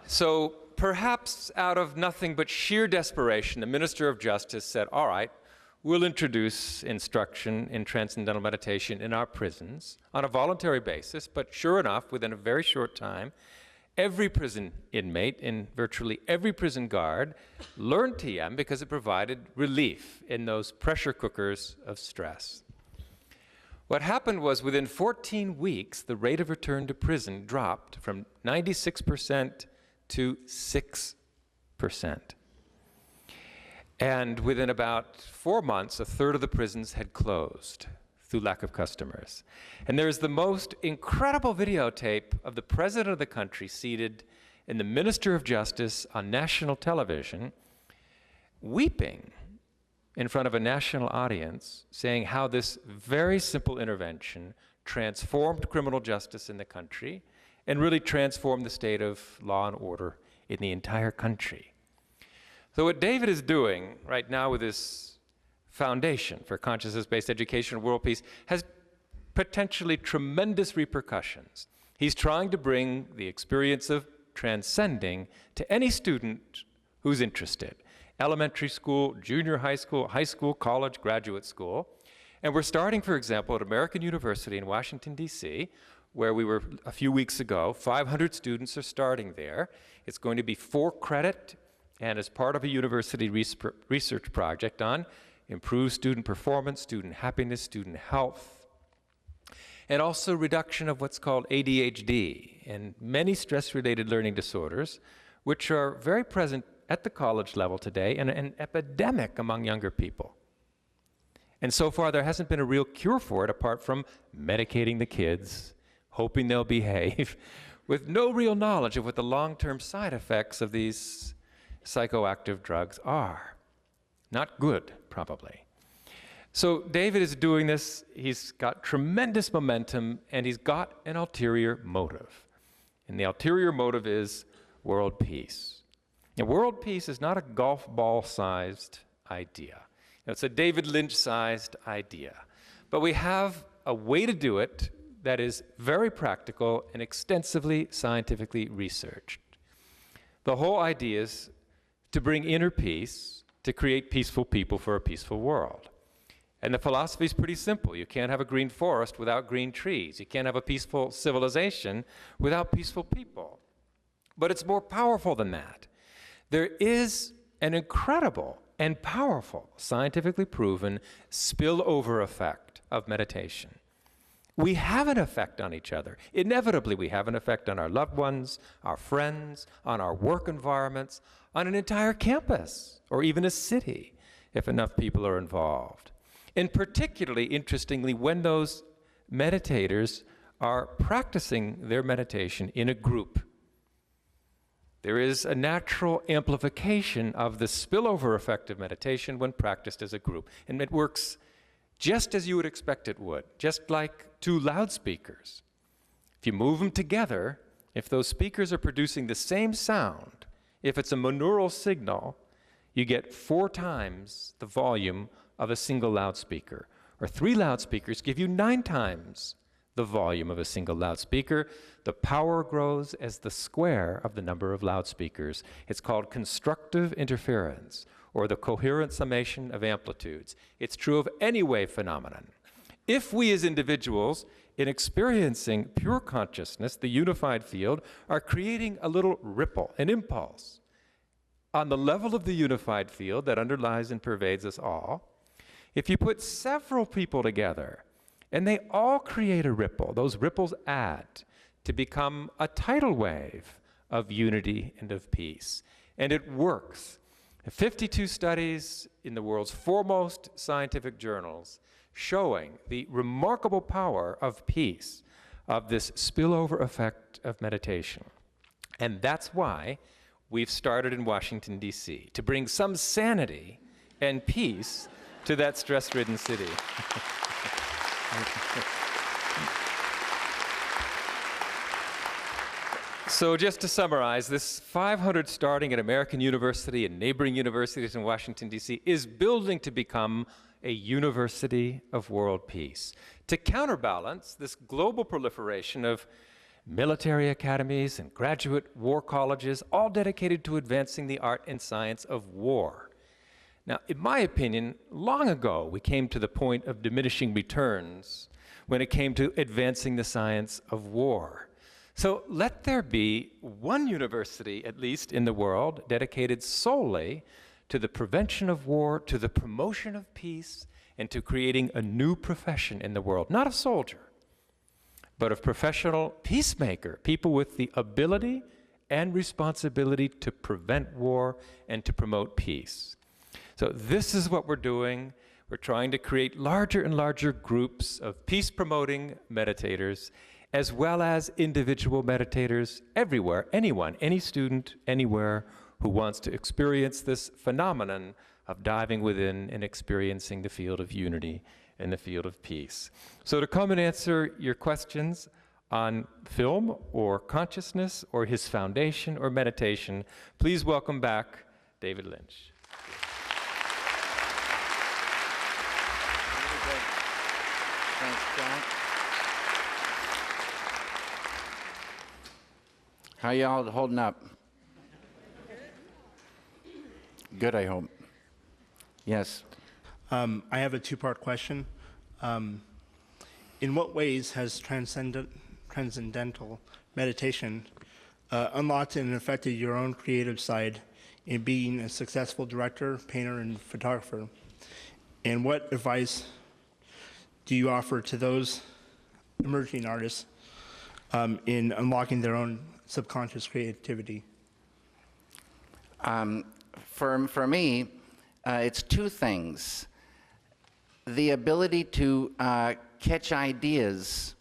So perhaps out of nothing but sheer desperation, the Minister of Justice said, all right, we'll introduce instruction in transcendental meditation in our prisons on a voluntary basis, but sure enough, within a very short time, every prison inmate in virtually every prison guard learned TM because it provided relief in those pressure cookers of stress. What happened was within 14 weeks, the rate of return to prison dropped from 96% to 6%. And within about 4 months, a third of the prisons had closed through lack of customers. And there's the most incredible videotape of the president of the country seated in the Minister of Justice on national television, weeping in front of a national audience, saying how this very simple intervention transformed criminal justice in the country and really transformed the state of law and order in the entire country. So what David is doing right now with this foundation for consciousness-based education and world peace has potentially tremendous repercussions. He's trying to bring the experience of transcending to any student who's interested. Elementary school, junior high school, college, graduate school. And we're starting, for example, at American University in Washington, D.C., where we were a few weeks ago. 500 students are starting there. It's going to be 4 credit, and as part of a university research project on improved student performance, student happiness, student health, and also reduction of what's called ADHD and many stress-related learning disorders, which are very present at the college level today and an epidemic among younger people. And so far, there hasn't been a real cure for it apart from medicating the kids, hoping they'll behave, with no real knowledge of what the long-term side effects of these psychoactive drugs are. Not good, probably. So David is doing this. He's got tremendous momentum, and he's got an ulterior motive. And the ulterior motive is world peace. And world peace is not a golf ball-sized idea. It's a David Lynch-sized idea. But we have a way to do it that is very practical and extensively scientifically researched. The whole idea is to bring inner peace, to create peaceful people for a peaceful world. And the philosophy is pretty simple. You can't have a green forest without green trees. You can't have a peaceful civilization without peaceful people. But it's more powerful than that. There is an incredible and powerful, scientifically proven spillover effect of meditation. We have an effect on each other. Inevitably, we have an effect on our loved ones, our friends, on our work environments, on an entire campus, or even a city, if enough people are involved. And particularly, interestingly, when those meditators are practicing their meditation in a group. there is a natural amplification of the spillover effect of meditation when practiced as a group. And it works just as you would expect it would, just like two loudspeakers. If you move them together, if those speakers are producing the same sound, if it's a monaural signal, you get 4 times the volume of a single loudspeaker. Or 3 loudspeakers give you 9 times the volume of a single loudspeaker. The power grows as the square of the number of loudspeakers. It's called constructive interference, or the coherent summation of amplitudes. It's true of any wave phenomenon. If we as individuals, in experiencing pure consciousness, the unified field, are creating a little ripple, an impulse, on the level of the unified field that underlies and pervades us all, if you put several people together and they all create a ripple, those ripples add to become a tidal wave of unity and of peace. And it works. 52 studies in the world's foremost scientific journals showing the remarkable power of peace, of this spillover effect of meditation. And that's why we've started in Washington, D.C., to bring some sanity and peace to that stress-ridden city. So just to summarize, this 500 starting at American University and neighboring universities in Washington, D.C. is building to become a university of world peace. To counterbalance this global proliferation of military academies and graduate war colleges, all dedicated to advancing the art and science of war. Now, in my opinion, long ago we came to the point of diminishing returns when it came to advancing the science of war. So let there be one university, at least in the world, dedicated solely to the prevention of war, to the promotion of peace, and to creating a new profession in the world, not a soldier, but a professional peacemaker, people with the ability and responsibility to prevent war and to promote peace. So this is what we're doing. We're trying to create larger and larger groups of peace-promoting meditators, as well as individual meditators everywhere, anyone, any student, anywhere who wants to experience this phenomenon of diving within and experiencing the field of unity and the field of peace. So to come and answer your questions on film or consciousness or his foundation or meditation, please welcome back David Lynch. Thanks, John. How y'all holding up? Good, I hope. Yes. I have a 2-part question. In what ways has transcendental meditation unlocked and affected your own creative side in being a successful director, painter, and photographer? And what advice do you offer to those emerging artists in unlocking their own subconscious creativity? For me, it's 2 things. The ability to catch ideas,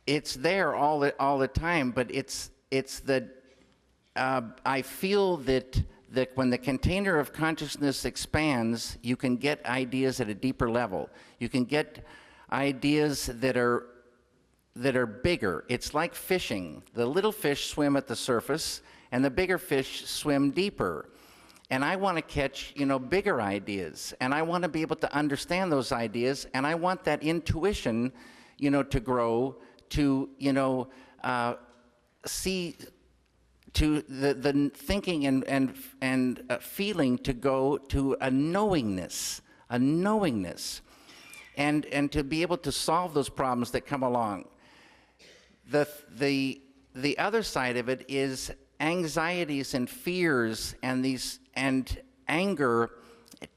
it's there all the time, but it's the, I feel that when the container of consciousness expands, you can get ideas at a deeper level. You can get ideas that are bigger. It's like fishing. The little fish swim at the surface, and the bigger fish swim deeper. And I want to catch, bigger ideas, and I want to be able to understand those ideas, and I want that intuition, to grow, to, see, to the thinking and feeling to go to a knowingness, and to be able to solve those problems that come along. The other side of it is anxieties and fears and anger,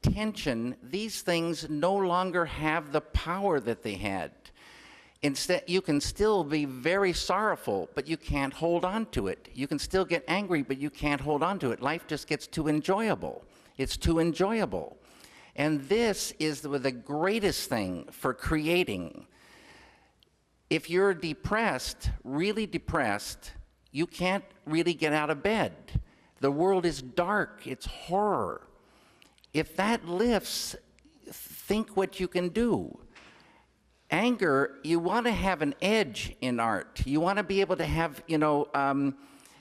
tension. These things no longer have the power that they had. Instead, you can still be very sorrowful, but you can't hold on to it. You can still get angry, but you can't hold on to it. Life just gets too enjoyable. It's too enjoyable. And this is the greatest thing for creating. If you're depressed, really depressed, you can't really get out of bed. The world is dark, it's horror. If that lifts, think what you can do. Anger, you want to have an edge in art. You want to be able to have,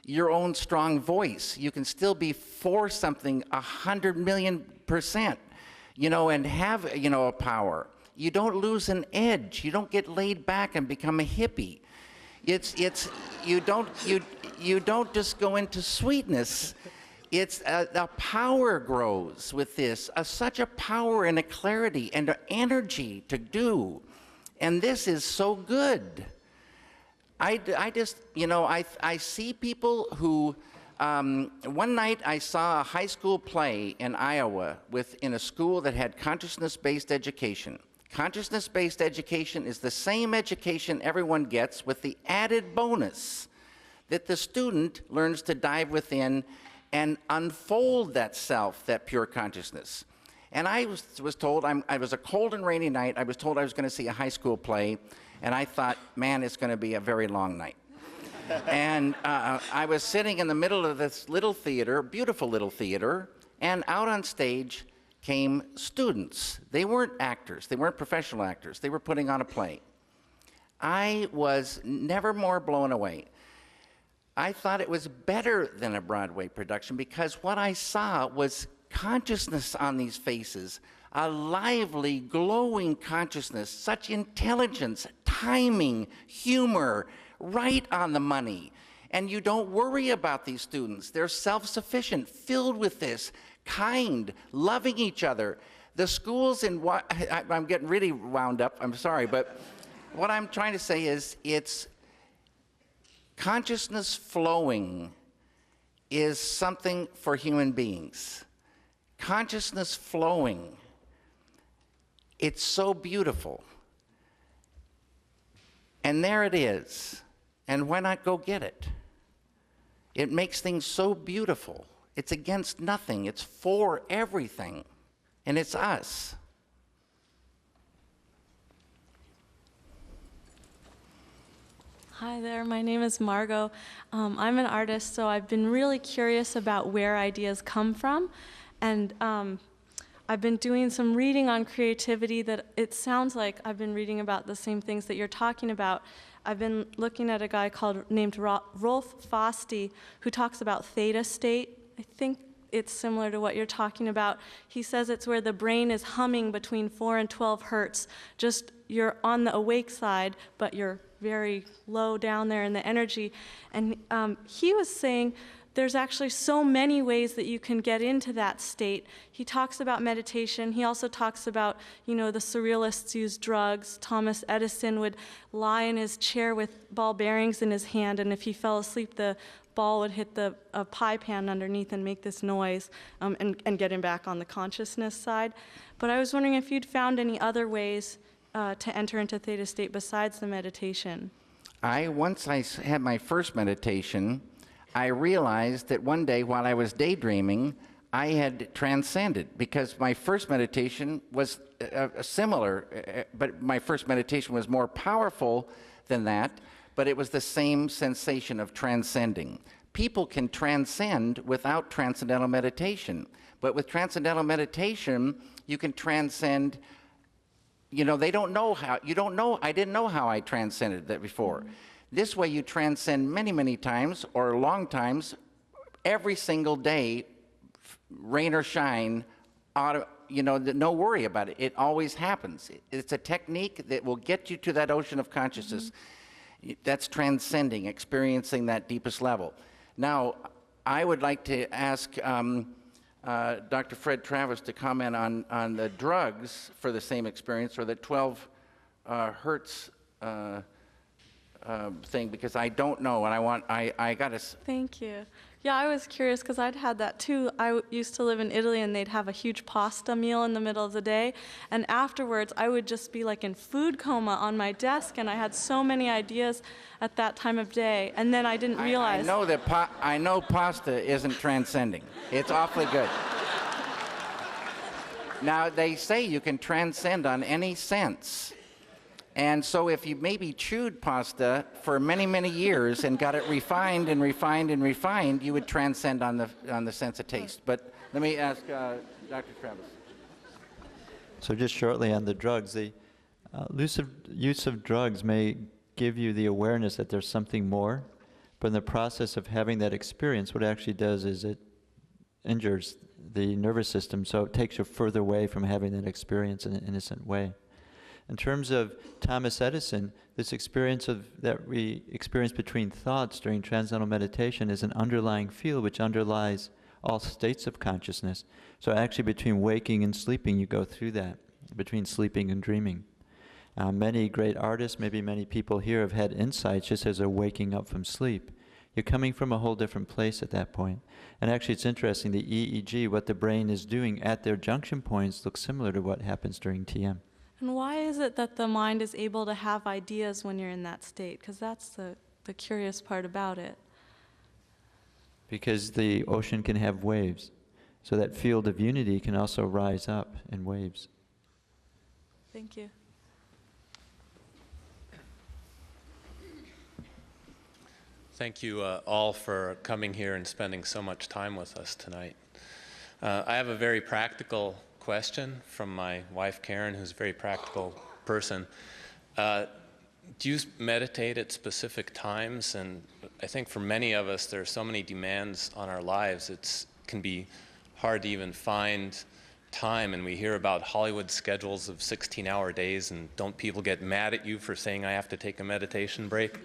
your own strong voice. You can still be for something 100,000,000%, and have, a power. You don't lose an edge. You don't get laid back and become a hippie. You don't just go into sweetness. It's the power grows with this, such a power and a clarity and an energy to do. And this is so good. I just, I see people who, one night I saw a high school play in Iowa in a school that had consciousness-based education. Consciousness-based education is the same education everyone gets with the added bonus that the student learns to dive within and unfold that self, that pure consciousness. And I was told, it was a cold and rainy night, I was told I was going to see a high school play, and I thought, man, it's going to be a very long night. And I was sitting in the middle of this little theater, beautiful little theater, and out on stage came students. They weren't actors, they weren't professional actors, they were putting on a play. I was never more blown away. I thought it was better than a Broadway production because what I saw was consciousness on these faces, a lively, glowing consciousness, such intelligence, timing, humor, right on the money. And you don't worry about these students. They're self-sufficient, filled with this, kind, loving each other. The schools I'm getting really wound up, I'm sorry, but what I'm trying to say is it's consciousness flowing is something for human beings. Consciousness flowing, it's so beautiful. And there it is. And why not go get it? It makes things so beautiful. It's against nothing. It's for everything. And it's us. Hi there, my name is Margot. I'm an artist, so I've been really curious about where ideas come from. And I've been doing some reading on creativity that it sounds like I've been reading about the same things that you're talking about. I've been looking at a guy named Rolf Foste, who talks about theta state. I think it's similar to what you're talking about. He says it's where the brain is humming between 4 and 12 hertz. Just you're on the awake side, but you're very low down there in the energy. And he was saying there's actually so many ways that you can get into that state. He talks about meditation. He also talks about, the surrealists use drugs. Thomas Edison would lie in his chair with ball bearings in his hand, and if he fell asleep, the ball would hit the pie pan underneath and make this noise and get him back on the consciousness side. But I was wondering if you'd found any other ways to enter into theta state besides the meditation. Once I had my first meditation, I realized that one day while I was daydreaming, I had transcended, because my first meditation was similar, but my first meditation was more powerful than that, but it was the same sensation of transcending. People can transcend without transcendental meditation, but with transcendental meditation, you can transcend. They don't know how, I didn't know how I transcended that before. Mm-hmm. This way you transcend many, many times, or long times, every single day, rain or shine, no worry about it. It always happens. It's a technique that will get you to that ocean of consciousness. Mm-hmm. That's transcending, experiencing that deepest level. Now, I would like to ask Dr. Fred Travis to comment on the drugs for the same experience, or the 12 hertz thing, because I don't know, and I got to. Thank you. Yeah, I was curious because I'd had that too. I used to live in Italy, and they'd have a huge pasta meal in the middle of the day, and afterwards I would just be like in food coma on my desk, and I had so many ideas at that time of day, and then I didn't realize. I know pasta isn't transcending. It's awfully good. Now, they say you can transcend on any sense. And so if you maybe chewed pasta for many, many years and got it refined and refined and refined, you would transcend on the sense of taste. But let me ask Dr. Travis. So just shortly on the drugs, the use of drugs may give you the awareness that there's something more, but in the process of having that experience, what it actually does is it injures the nervous system, so it takes you further away from having that experience in an innocent way. In terms of Thomas Edison, this experience that we experience between thoughts during transcendental meditation is an underlying field which underlies all states of consciousness. So actually between waking and sleeping, you go through that, between sleeping and dreaming. Many great artists, maybe many people here have had insights just as they're waking up from sleep. You're coming from a whole different place at that point. And actually it's interesting, the EEG, what the brain is doing at their junction points looks similar to what happens during TM. And why is it that the mind is able to have ideas when you're in that state? Because that's the curious part about it. Because the ocean can have waves. So that field of unity can also rise up in waves. Thank you. Thank you all for coming here and spending so much time with us tonight. I have a very practical question from my wife Karen, who's a very practical person. Do you meditate at specific times? And I think for many of us, there are so many demands on our lives, it can be hard to even find time. And we hear about Hollywood schedules of 16-hour days, and don't people get mad at you for saying I have to take a meditation break?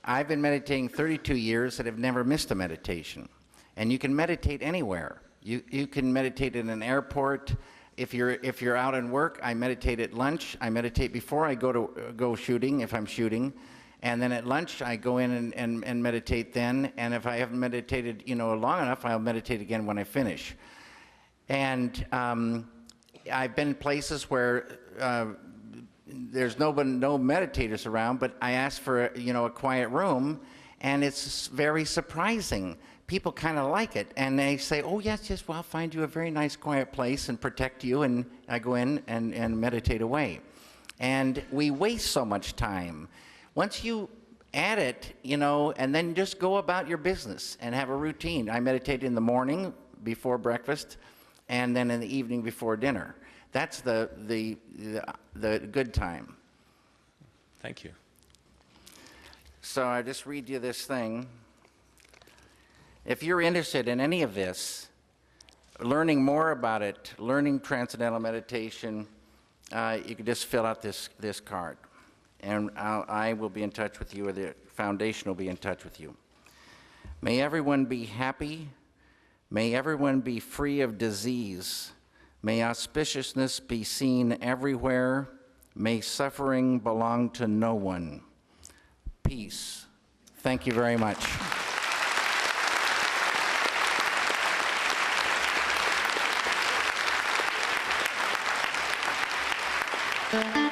I've been meditating 32 years and have never missed a meditation. And you can meditate anywhere. You can meditate in an airport. If you're out in work, I meditate at lunch. I meditate before I go shooting, if I'm shooting. And then at lunch, I go in and meditate then. And if I haven't meditated, long enough, I'll meditate again when I finish. And I've been places where there's no meditators around, but I ask for a quiet room, and it's very surprising. People kind of like it, and they say, oh yes, well, I'll find you a very nice quiet place and protect you, and I go in and meditate away. And we waste so much time. Once you add it, and then just go about your business and have a routine. I meditate in the morning before breakfast, and then in the evening before dinner. That's the good time. Thank you. So I just read you this thing. If you're interested in any of this, learning more about it, learning transcendental meditation, you can just fill out this card. And I will be in touch with you, or the foundation will be in touch with you. May everyone be happy. May everyone be free of disease. May auspiciousness be seen everywhere. May suffering belong to no one. Peace. Thank you very much. Thank you.